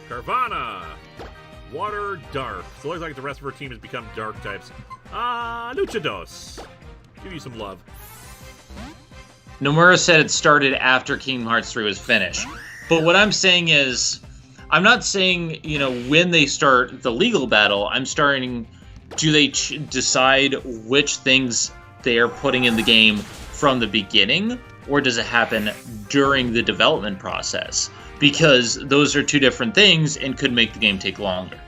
Carvana. Water, dark. So it looks like the rest of her team has become dark types. Luchados. Give you some love. Nomura said it started after Kingdom Hearts 3 was finished. But what I'm saying is, I'm not saying, when they start the legal battle. I'm starting, do they decide which things they are putting in the game from the beginning? Or does it happen during the development process? Because those are two different things and could make the game take longer.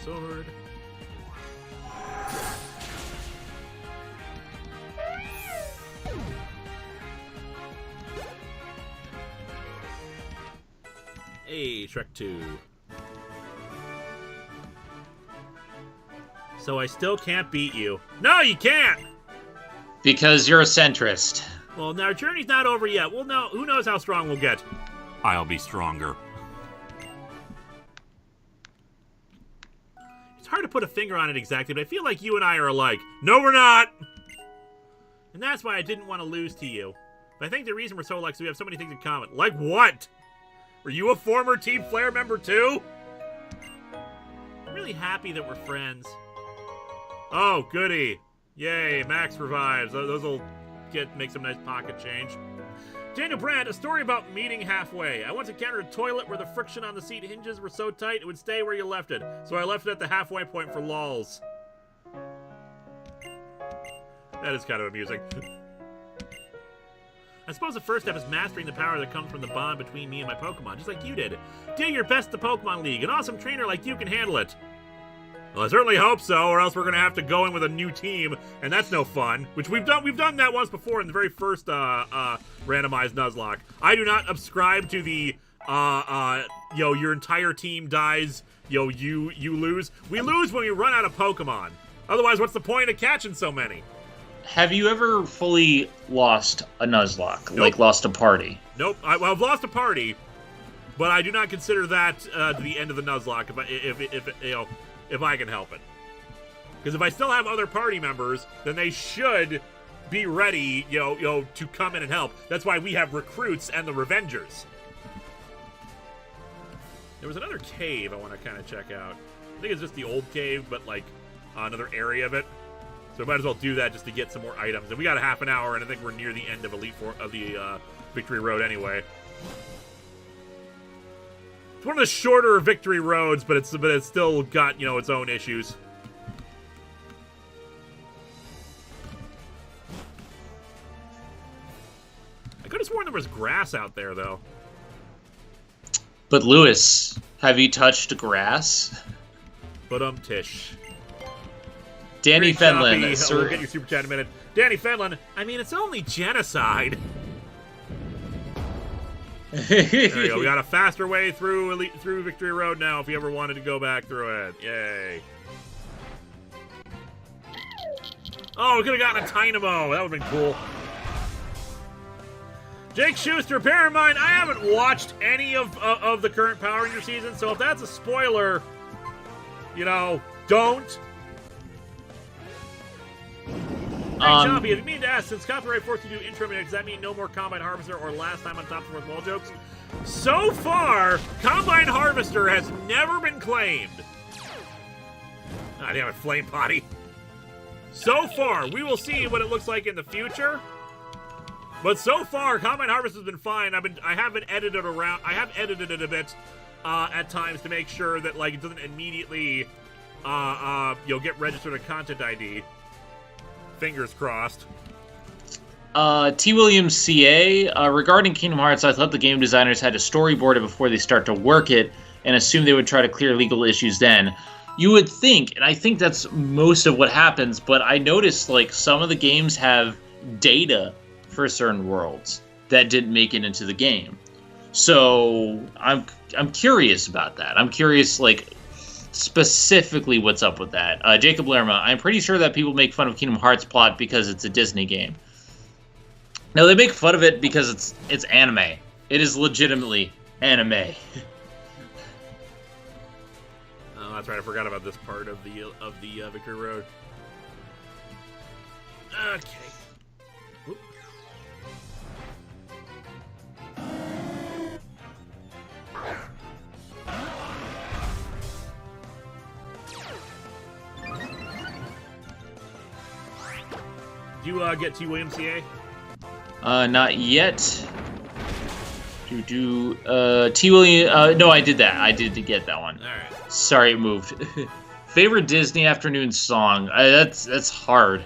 Sword. Hey, Shrek 2. So I still can't beat you. No, you can't! Because you're a centrist. Well, now our journey's not over yet. We'll know. Who knows how strong we'll get? I'll be stronger. It's hard to put a finger on it exactly, but I feel like you and I are alike. No, we're not! And that's why I didn't want to lose to you. But I think the reason we're so alike is we have so many things in common. Like what? Were you a former Team Flare member too? I'm really happy that we're friends. Oh, goody. Yay, Max revives. Those will make some nice pocket change. Daniel Brandt, a story about meeting halfway. I once encountered a toilet where the friction on the seat hinges were so tight it would stay where you left it. So I left it at the halfway point for lols. That is kind of amusing. I suppose the first step is mastering the power that comes from the bond between me and my Pokemon, just like you did. Do your best at the Pokemon League. An awesome trainer like you can handle it. Well, I certainly hope so, or else we're gonna have to go in with a new team, and that's no fun. Which we've done that once before in the very first randomized Nuzlocke. I do not subscribe to the your entire team dies, you lose. We lose when we run out of Pokemon. Otherwise, what's the point of catching so many? Have you ever fully lost a Nuzlocke? Nope. Like lost a party? Nope. I've lost a party, but I do not consider that the end of the Nuzlocke if I can help it. Because if I still have other party members, then they should be ready, to come in and help. That's why we have recruits and the Revengers. There was another cave I want to kind of check out. I think it's just the old cave, but like another area of it. So we might as well do that just to get some more items. And we got a half an hour, and I think we're near the end of the Victory Road anyway. It's one of the shorter Victory Roads, but it's still got its own issues. I could have sworn there was grass out there, though. But Lewis, have you touched grass? But Tish. Danny Fenlin. We'll get your super chat in a minute. Danny Fenlin. I mean, it's only genocide. There you go. We got a faster way through Victory Road now. If you ever wanted to go back through it, yay! Oh, we could have gotten a Tynamo. That would have been cool. Jake Schuster, bear in mind, I haven't watched any of the current Power Ranger season, so if that's a spoiler, don't. Hey, Choppy, if you mean to ask, since copyright forced you to do intro minutes, does that mean no more Combine Harvester or last time on Top of the Fourth Wall jokes? So far, Combine Harvester has never been claimed. Ah, damn it, Flame Potty. So far, we will see what it looks like in the future. But so far, Combine Harvester has been fine. I have edited it a bit at times to make sure that it doesn't immediately get registered a content ID. Fingers crossed. T. Williams CA, regarding Kingdom Hearts, I thought the game designers had to storyboard it before they start to work it and assume they would try to clear legal issues then. You would think, and I think that's most of what happens, but I noticed some of the games have data for certain worlds that didn't make it into the game. So I'm curious about that. I'm curious specifically what's up with that. Jacob Lerma, I'm pretty sure that people make fun of Kingdom Hearts plot because it's a Disney game. No, they make fun of it because it's anime. It is legitimately anime. Oh, that's right. I forgot about this part of the Victory Road. Okay. Whoop. Did you get T. Williams CA? Not yet. T. William. No, I did that. I did get that one. All right. Sorry, it moved. Favorite Disney afternoon song? That's hard.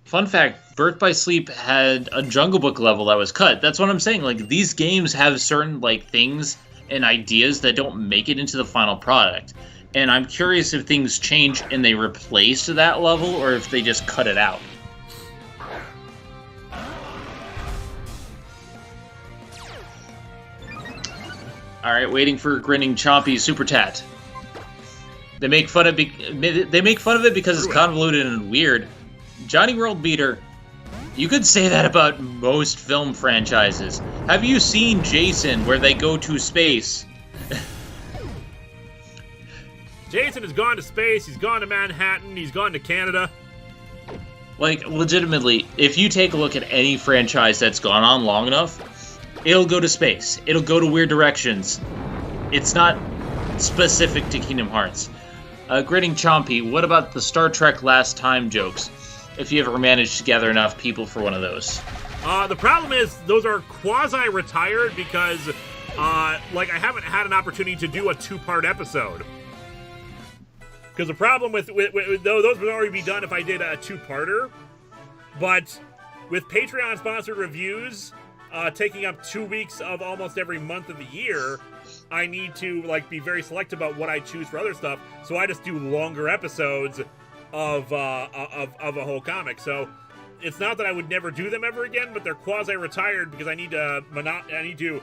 Fun fact: Birth by Sleep had a Jungle Book level that was cut. That's what I'm saying. These games have certain things and ideas that don't make it into the final product. And I'm curious if things change and they replace that level, or if they just cut it out. All right, waiting for Grinning Chompy Super Tat. They make fun of it because it's convoluted and weird. Johnny World Beater, you could say that about most film franchises. Have you seen Jason, where they go to space? Jason has gone to space, he's gone to Manhattan, he's gone to Canada. Legitimately, if you take a look at any franchise that's gone on long enough, it'll go to space. It'll go to weird directions. It's not specific to Kingdom Hearts. Grinning Chompy, what about the Star Trek Last Time jokes? If you ever managed to gather enough people for one of those. The problem is, those are quasi-retired because, I haven't had an opportunity to do a 2-part episode. Because the problem with those would already be done if I did a 2-parter. But with Patreon-sponsored reviews taking up 2 weeks of almost every month of the year, I need to be very selective about what I choose for other stuff. So I just do longer episodes of a whole comic. So it's not that I would never do them ever again, but they're quasi-retired because I need to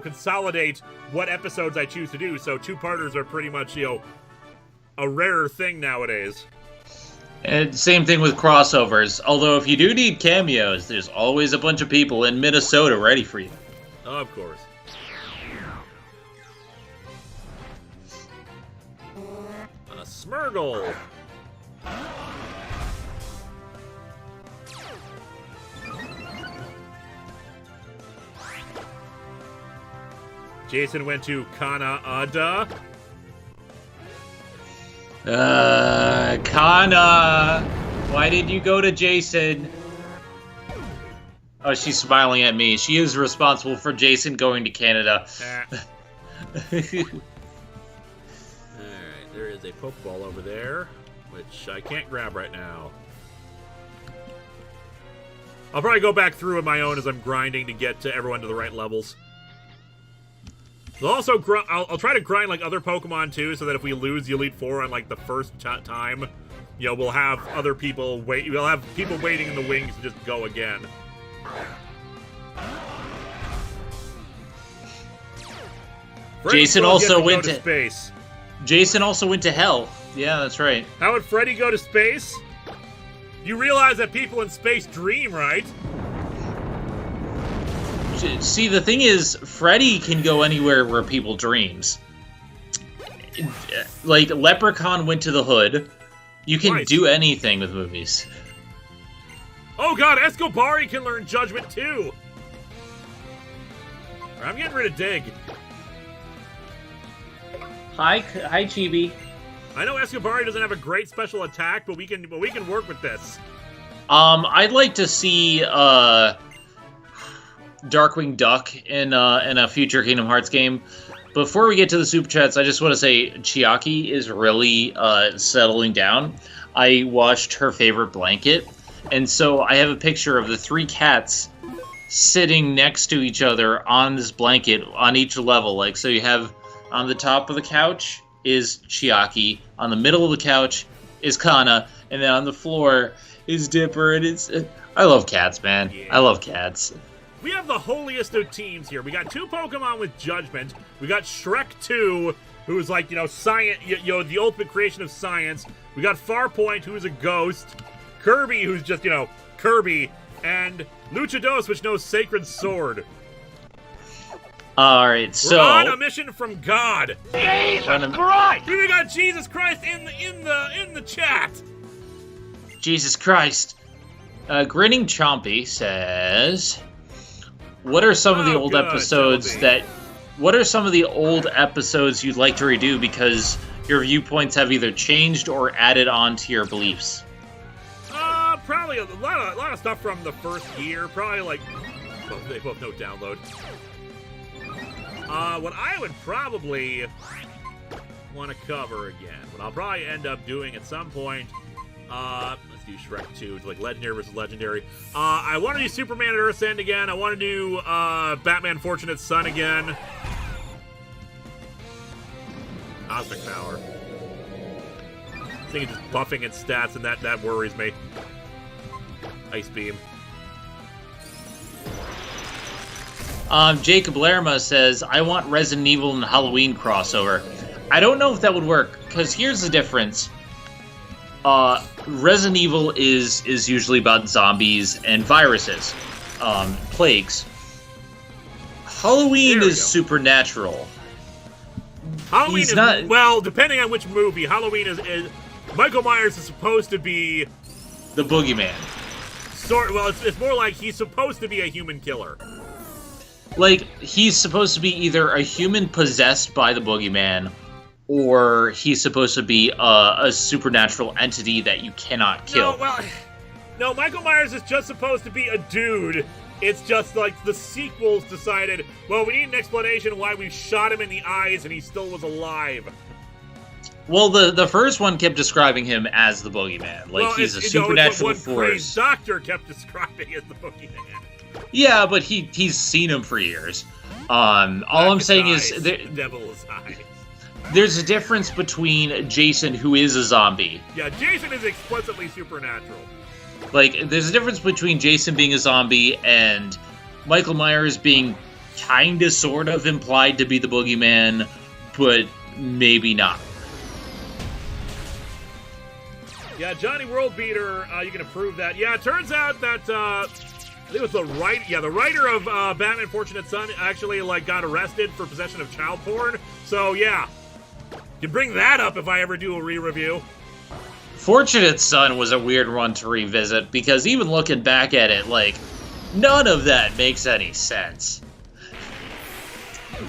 consolidate what episodes I choose to do. So 2-parters are pretty much a rarer thing nowadays. And same thing with crossovers. Although if you do need cameos, there's always a bunch of people in Minnesota ready for you. Of course. A Smurgle. Jason went to Canada. Kana, why did you go to Jason? Oh, she's smiling at me. She is responsible for Jason going to Canada. Alright, there is a Pokeball over there, which I can't grab right now. I'll probably go back through on my own as I'm grinding to get to everyone to the right levels. I'll try to grind other Pokemon too, so that if we lose the Elite Four on the first time, we'll have other people wait. We'll have people waiting in the wings to just go again. Jason also went to space. Jason also went to hell. Yeah, that's right. How would Freddy go to space? You realize that people in space dream, right? See, the thing is, Freddy can go anywhere where people dreams. Leprechaun went to the hood. You can Nice. do anything with movies. Oh god, Escobari can learn Judgment too! I'm getting rid of Dig. Hi, Chibi. I know Escobari doesn't have a great special attack, but we can work with this. I'd like to see Darkwing Duck in a future Kingdom Hearts game. Before we get to the super chats, I just want to say Chiaki is really settling down. I washed her favorite blanket, and so I have a picture of the 3 cats sitting next to each other on this blanket on each level. So you have on the top of the couch is Chiaki, on the middle of the couch is Kana, and then on the floor is Dipper. And I love cats, man. Yeah. I love cats. We have the holiest of teams here. We got 2 Pokemon with Judgment. We got Shrek 2, who's science, the ultimate creation of science. We got Farpoint, who's a ghost. Kirby, who's just, Kirby. And Luchados, which knows Sacred Sword. Alright, so... We're on a mission from God. Jesus Christ! We got Jesus Christ in the chat. Jesus Christ. Grinning Chompy says... What are some of the old episodes What are some of the old episodes you'd like to redo because your viewpoints have either changed or added on to your beliefs? Probably a lot of stuff from the first year. Probably they both note download. What I would probably want to cover again, what I'll probably end up doing at some point, let's do Shrek 2, it's Legendary versus Legendary. I want to do Superman at Earth's End again. I want to do Batman Fortunate Son again. Cosmic Power. I think it's just buffing its stats, and that worries me. Ice Beam. Jacob Lerma says, I want Resident Evil and Halloween crossover. I don't know if that would work, because here's the difference. Resident Evil is usually about zombies and viruses, plagues. Halloween is supernatural. Halloween He's is not- well, depending on which movie. Halloween is Michael Myers is supposed to be The boogeyman. it's more like he's supposed to be a human killer. He's supposed to be either a human possessed by the boogeyman, or he's supposed to be a supernatural entity that you cannot kill. No, Michael Myers is just supposed to be a dude. It's just the sequels decided, well, we need an explanation why we shot him in the eyes and he still was alive. Well, the first one kept describing him as the boogeyman. Like, he's a supernatural it's what one force. crazed doctor kept describing as the boogeyman. Yeah, but he's seen him for years. All I'm saying is devil's eyes. there's a difference between Jason, who is a zombie. Yeah, Jason is explicitly supernatural. Like, there's a difference between Jason being a zombie and Michael Myers being kinda, sort of implied to be the boogeyman, but maybe not. Yeah, Johnny Worldbeater, you can approve that. Yeah, it turns out that, I think it was the writer of Batman Fortunate Son actually, like, got arrested for possession of child porn. So, yeah. You can bring that up if I ever do a re-review. Fortunate Son was a weird one to revisit, because even looking back at it, like, none of that makes any sense.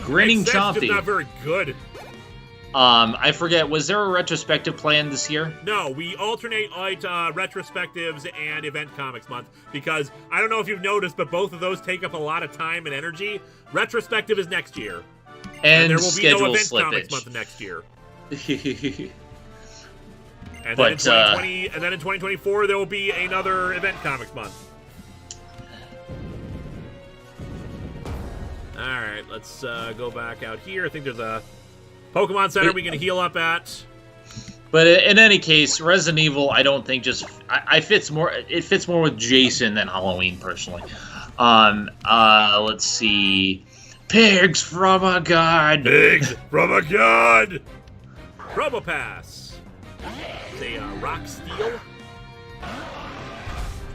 Grinning Makes sense, just Chompy. not very good. I forget, was there a retrospective plan this year? No, we alternate retrospectives and event comics month because I don't know if you've noticed, but both of those take up a lot of time and energy. Retrospective is next year, And there will be no schedule event slippage. comics month next year. And But, then in 2024 there will be another event comics month. All right, let's go back out here. I think there's a Pokemon Center we can heal up at. But in any case, Resident Evil, I don't think it fits more with Jason than Halloween, personally. Let's see. Pigs from a gun! Pigs from a gun! Probopass. It's a rock steel.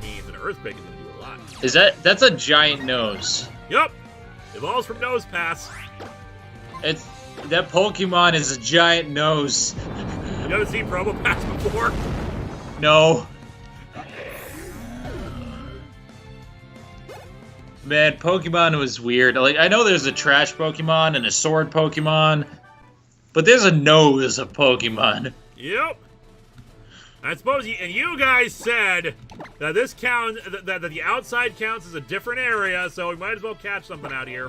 Means an earthquake is going to do a lot. That's a giant nose. Yup. Evolves from Nose Pass. That Pokemon is a giant nose. You haven't seen Probopass before? No. Man, Pokemon was weird. Like, I know there's a trash Pokemon and a sword Pokemon, but there's a nose of Pokemon. Yep. I suppose, and you guys said that this counts, that the outside counts as a different area, so we might as well catch something out here.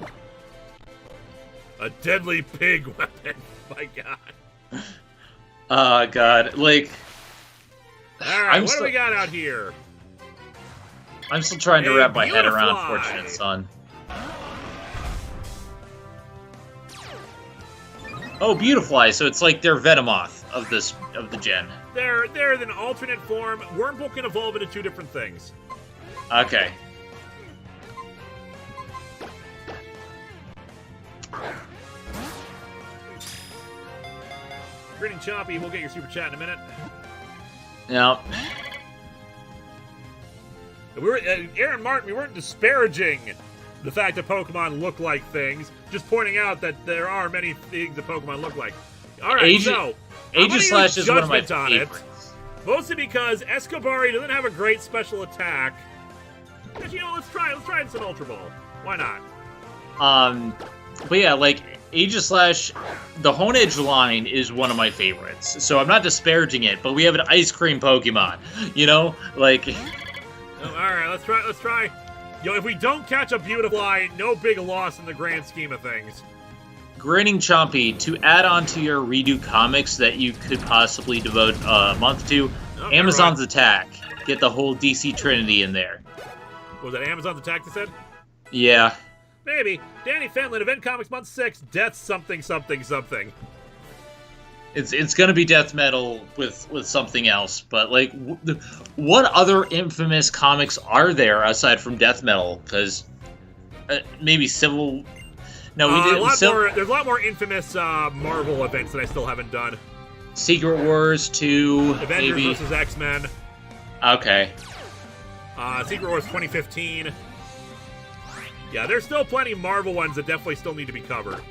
A deadly pig weapon. My God. Oh, God. Like... Alright, what do we got out here? I'm still trying to wrap my head around Beautifly. Fortunate Son. Oh, Beautifly, so it's like they're Venomoth of the gen. They're an alternate form. Wurmple can evolve into two different things. Okay. Grinning Chompy, we'll get your super chat in a minute. Now, Aaron Martin, we weren't disparaging the fact that Pokemon look like things, just pointing out that there are many things that Pokemon look like. All right, so Aegislash is one of my judgment on it, favorites. mostly because Escobari doesn't have a great special attack. But, let's try it in Ultra Ball. Why not? But yeah, like, Aegislash, the Hone Edge line is one of my favorites. So I'm not disparaging it, but we have an ice cream Pokemon, Like... Oh, all right, let's try. If we don't catch a Beautifly, no big loss in the grand scheme of things. Grinning Chompy, to add on to your redo comics that you could possibly devote a month to, Amazon's Attack. Get the whole DC Trinity in there. Was that Amazon's Attack that said? Yeah. Maybe. Danny Fenlon, Event Comics Month 6, Death something something something. It's gonna be death metal with something else, but like, what other infamous comics are there aside from death metal? Because maybe Civil. No, we did. There's a lot more infamous Marvel events that I still haven't done. Secret Wars 2, Avengers maybe. vs. X-Men. Okay. Secret Wars 2015. Yeah, there's still plenty of Marvel ones that definitely still need to be covered.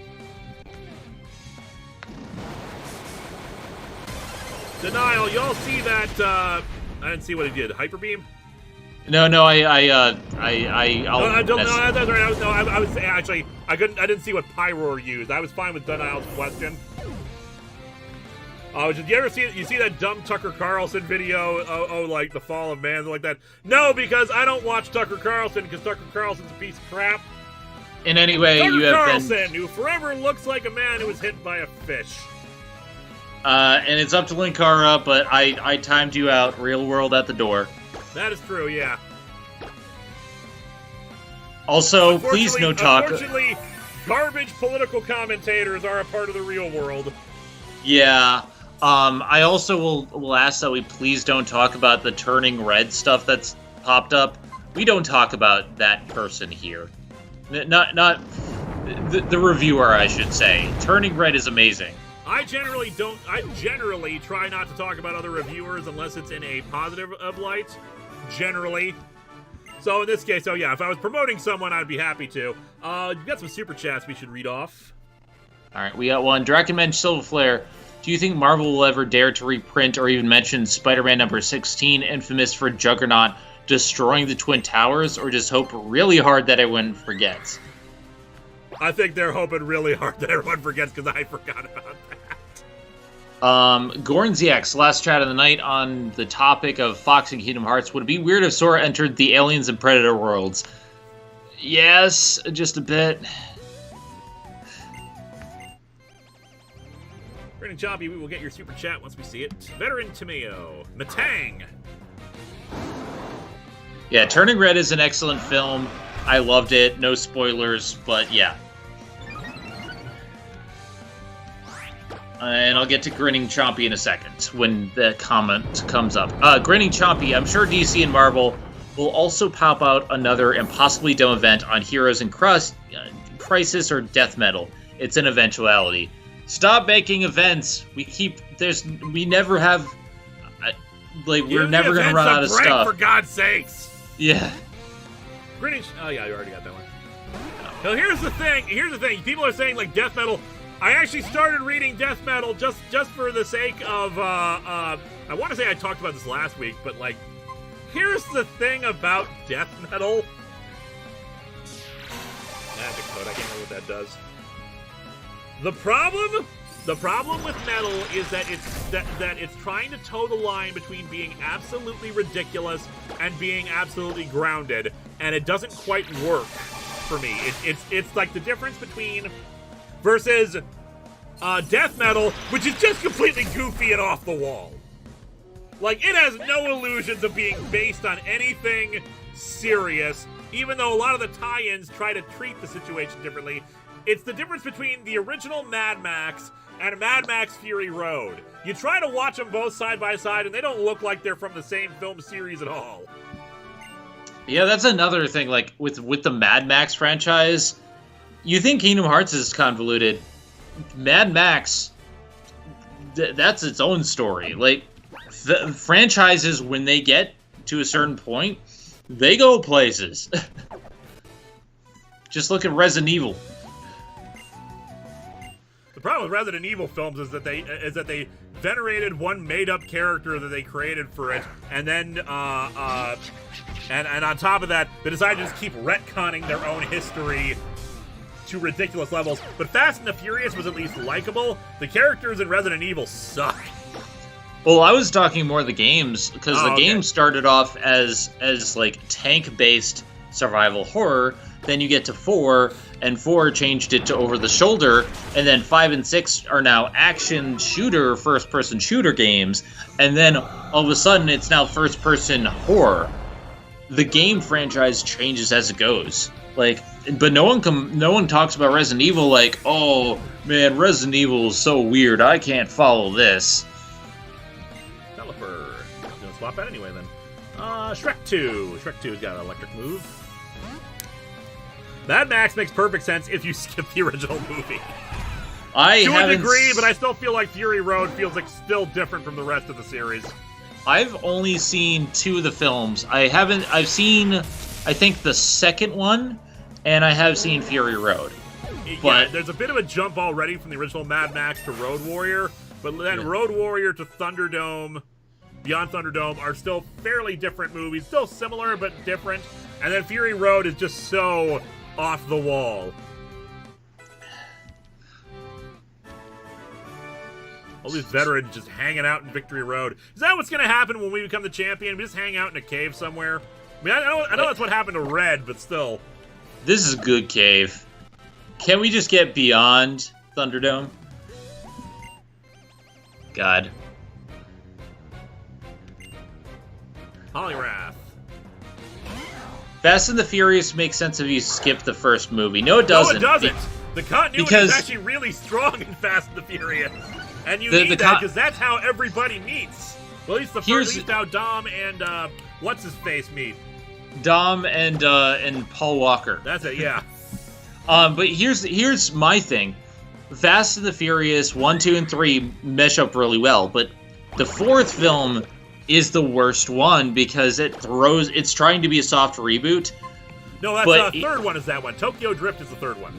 Denial, y'all see that? I didn't see what he did. Hyper Beam? No, That's right. I was actually, I didn't see what Pyroar used. I was fine with Denial's question. Did you ever see that dumb Tucker Carlson video? Like the fall of man, like that. No, because I don't watch Tucker Carlson because Tucker Carlson's a piece of crap. In any way, Tucker you have Carlson, been. who forever looks like a man who was hit by a fish. And it's up to Linkara, but I timed you out. Real world at the door. That is true, yeah. Also, please no talk. Unfortunately, garbage political commentators are a part of the real world. Yeah. I also will ask that we please don't talk about the turning red stuff that's popped up. We don't talk about that person here. Not the reviewer, I should say. Turning red is amazing. I generally try not to talk about other reviewers unless it's in a positive of light. Generally. So in this case, yeah, if I was promoting someone, I'd be happy to. You've got some super chats we should read off. All right, we got one. Drakenmensch Silverflare. Do you think Marvel will ever dare to reprint or even mention Spider-Man number 16, infamous for Juggernaut destroying the Twin Towers, or just hope really hard that everyone forgets? I think they're hoping really hard that everyone forgets, because I forgot about that. Gornziak's last chat of the night on the topic of Fox and Kingdom Hearts. Would it be weird if Sora entered the Aliens and Predator worlds? Yes, just a bit. Brandon Choppy, we will get your super chat once we see it. Veteran Tomeo, Matang. Yeah, Turning Red is an excellent film. I loved it. No spoilers, but yeah. And I'll get to Grinning Chompy in a second when the comment comes up. Grinning Chompy, I'm sure DC and Marvel will also pop out another impossibly dumb event on Heroes in Crisis or Death Metal. It's an eventuality. Stop making events. We never have, we're never going to run out of stuff. For God's sakes. Yeah. Grinning, oh yeah, you already got that one. So here's the thing. People are saying, like, Death Metal. I actually started reading Death Metal just for the sake of, I want to say I talked about this last week, but, like, here's the thing about Death Metal. Magic code, I can't remember what that does. The problem with metal is that it's trying to toe the line between being absolutely ridiculous and being absolutely grounded, and it doesn't quite work for me. It's like the difference between versus Death Metal, which is just completely goofy and off the wall. Like, it has no illusions of being based on anything serious, even though a lot of the tie-ins try to treat the situation differently. It's the difference between the original Mad Max and Mad Max Fury Road. You try to watch them both side by side, and they don't look like they're from the same film series at all. Yeah, that's another thing, like, with the Mad Max franchise. You think Kingdom Hearts is convoluted. Mad Max, that's its own story. Like, the franchises, when they get to a certain point, they go places. Just look at Resident Evil. The problem with Resident Evil films is that they venerated one made-up character that they created for it, and then and on top of that, they decided to just keep retconning their own history to ridiculous levels. But Fast and the Furious was at least likable. The characters in Resident Evil suck. Well, I was talking more of the games, because the game started off as like tank-based survival horror. Then you get to 4, and 4 changed it to over-the-shoulder, and then 5 and 6 are now action shooter, first-person shooter games, and then all of a sudden it's now first-person horror. The game franchise changes as it goes. Like, but no one talks about Resident Evil like, oh man, Resident Evil is so weird, I can't follow this. Developer. Gonna swap that anyway then. Shrek 2. Shrek 2's got an electric move. Mad Max makes perfect sense if you skip the original movie. To a degree, but I still feel like Fury Road feels like still different from the rest of the series. I've only seen 2 of the films. I've seen, I think, the second one, and I have seen Fury Road. But there's a bit of a jump already from the original Mad Max to Road Warrior, but then Road Warrior to Thunderdome, Beyond Thunderdome are still fairly different movies. Still similar, but different. And then Fury Road is just so off the wall. All these veterans just hanging out in Victory Road. Is that what's going to happen when we become the champion? We just hang out in a cave somewhere? I mean, I know that's what happened to Red, but still. This is a good cave. Can we just get beyond Thunderdome? God. Holyrath. Fast and the Furious makes sense if you skip the first movie. No, it doesn't. No, it doesn't. The continuity is actually really strong in Fast and the Furious. And you need that because that's how everybody meets. Well, at least at least how Dom and what's-his-face meet. Dom and Paul Walker. That's it, yeah. But here's my thing. Fast and the Furious 1, 2, and 3 mesh up really well, but the fourth film is the worst one because it's trying to be a soft reboot. No, that's the third one is that one. Tokyo Drift is the third one.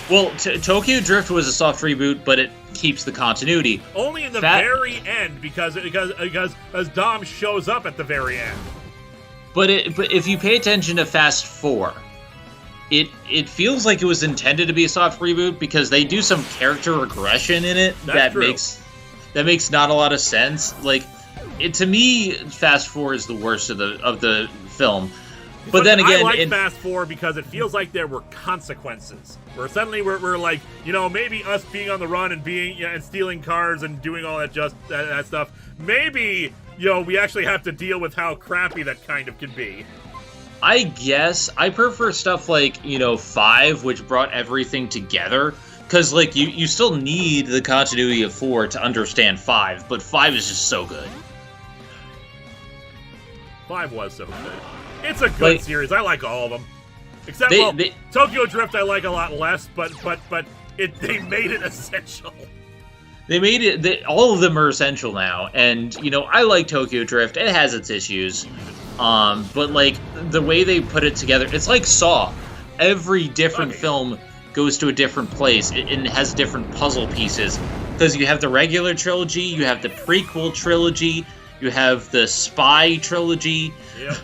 Well, Tokyo Drift was a soft reboot, but it keeps the continuity. Only in the very end because as Dom shows up at the very end. But if you pay attention to Fast 4, it feels like it was intended to be a soft reboot because they do some character regression in it that makes not a lot of sense. Like, to me, Fast 4 is the worst of the film. But then again, I like Fast 4 because it feels like there were consequences. Where suddenly we're like, maybe us being on the run and and stealing cars and doing all that that stuff. Maybe we actually have to deal with how crappy that kind of can be. I guess I prefer stuff like 5, which brought everything together. Because you still need the continuity of 4 to understand 5, but 5 is just so good. 5 was so good. It's a good series. I like all of them. Except, Tokyo Drift I like a lot less, but they made it essential. They made it... all of them are essential now, and, I like Tokyo Drift. It has its issues. But, the way they put it together... It's like Saw. Every different film goes to a different place and has different puzzle pieces. Because you have the regular trilogy, you have the prequel trilogy, you have the spy trilogy. Yep.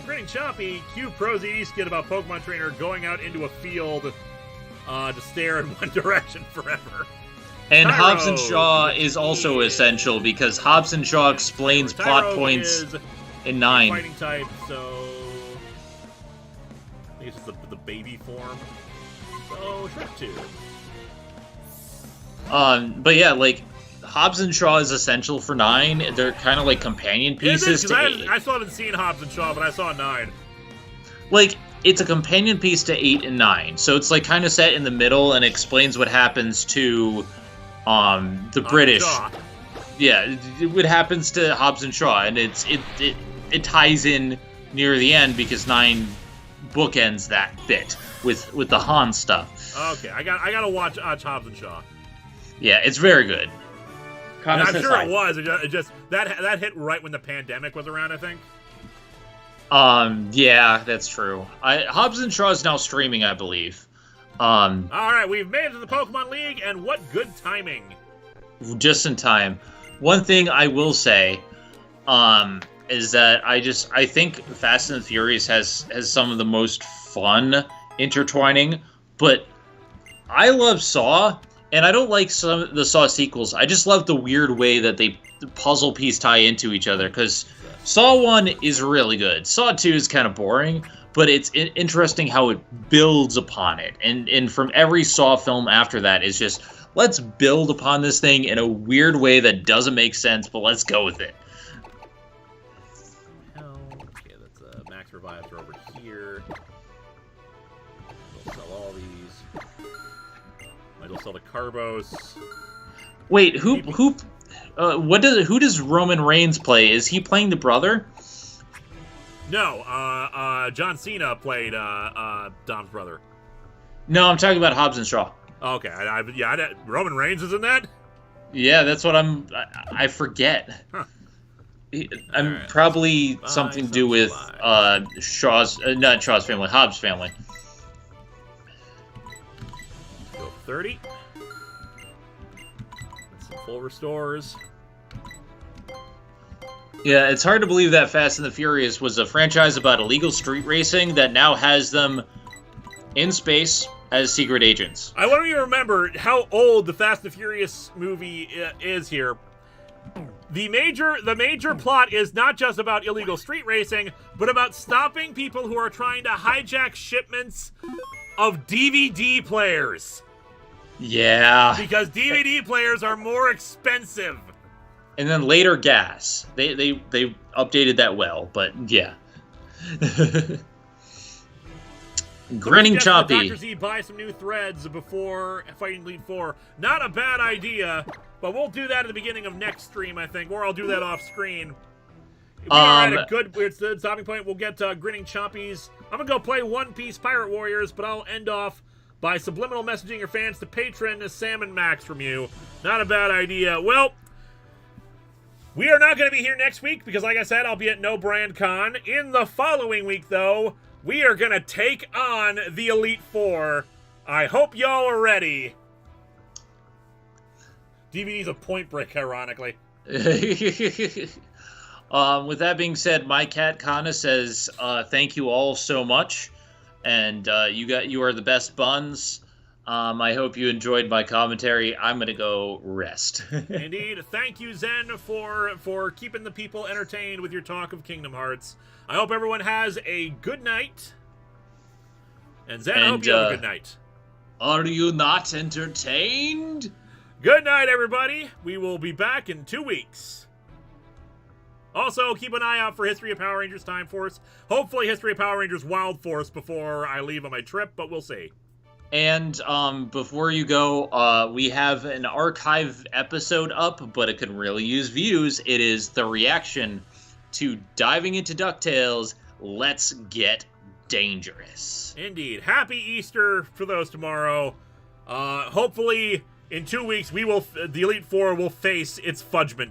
Grinning Choppy, Q Prosy skit about Pokemon Trainer going out into a field to stare in one direction forever. And Tyro Hobbs and Shaw is also essential because Hobbs and Shaw explains plot points in 9. Fighting type, so I think it's just the baby form. So Shrek 2. But yeah, Hobbs and Shaw is essential for 9. They're kind of like companion pieces to 8. I still haven't seen Hobbs and Shaw, but I saw 9. It's a companion piece to 8 and 9. So it's kind of set in the middle and explains what happens to the British. Shaw. Yeah, what happens to Hobbs and Shaw, and it ties in near the end because 9 bookends that bit with the Han stuff. Okay, I gotta watch Hobbs and Shaw. Yeah, it's very good. I'm sure it was. It just that hit right when the pandemic was around, I think. Yeah, that's true. Hobbs and Shaw is now streaming, I believe. All right, we've made it to the Pokemon League, and what good timing! Just in time. One thing I will say, is that I think Fast and the Furious has some of the most fun intertwining, but I love Saw. And I don't like some of the Saw sequels. I just love the weird way that the puzzle piece tie into each other. Because Saw 1 is really good. Saw 2 is kind of boring. But it's interesting how it builds upon it. And from every Saw film after that is just, let's build upon this thing in a weird way that doesn't make sense, but let's go with it. Okay, that's Max Revives are over here. We'll sell all these. I'll sell the Carbos. Wait, who does Roman Reigns play? Is he playing the brother? No, John Cena played Dom's brother. No, I'm talking about Hobbs and Shaw. Okay, Roman Reigns is in that? Yeah, that's what I forget. Huh. I'm probably something to do with Shaw's, not Shaw's family, Hobbs' family. 30. Some full restores. Yeah, it's hard to believe that Fast and the Furious was a franchise about illegal street racing that now has them in space as secret agents. I want you to remember how old the Fast and the Furious movie is here. The major plot is not just about illegal street racing, but about stopping people who are trying to hijack shipments of DVD players. Yeah. Because DVD players are more expensive. And then later gas. They updated that well, but yeah. Grinning Choppy. Dr. Z buy some new threads before fighting Elite Four. Not a bad idea, but we'll do that at the beginning of next stream, I think, or I'll do that off screen. We are at a good stopping point. We'll get Grinning Chompies. I'm gonna go play One Piece Pirate Warriors, but I'll end off by subliminal messaging your fans to patron Salmon Max from you. Not a bad idea. Well, we are not going to be here next week because, like I said, I'll be at No Brand Con. In the following week, though, we are going to take on the Elite Four. I hope y'all are ready. DVD's a Point Break, ironically. With that being said, my cat Kana says, thank you all so much. And you are the best buns. I hope you enjoyed my commentary. I'm gonna go rest. Indeed. Thank you, Zen, for keeping the people entertained with your talk of Kingdom Hearts. I hope everyone has a good night. And Zen, I hope you have a good night. Are you not entertained? Good night, everybody. We will be back in 2 weeks. Also, keep an eye out for History of Power Rangers Time Force. Hopefully History of Power Rangers Wild Force before I leave on my trip, but we'll see. And before you go, we have an archive episode up, but it could really use views. It is the reaction to Diving into DuckTales, Let's Get Dangerous. Indeed. Happy Easter for those tomorrow. Hopefully, in 2 weeks, the Elite Four will face its fudgment.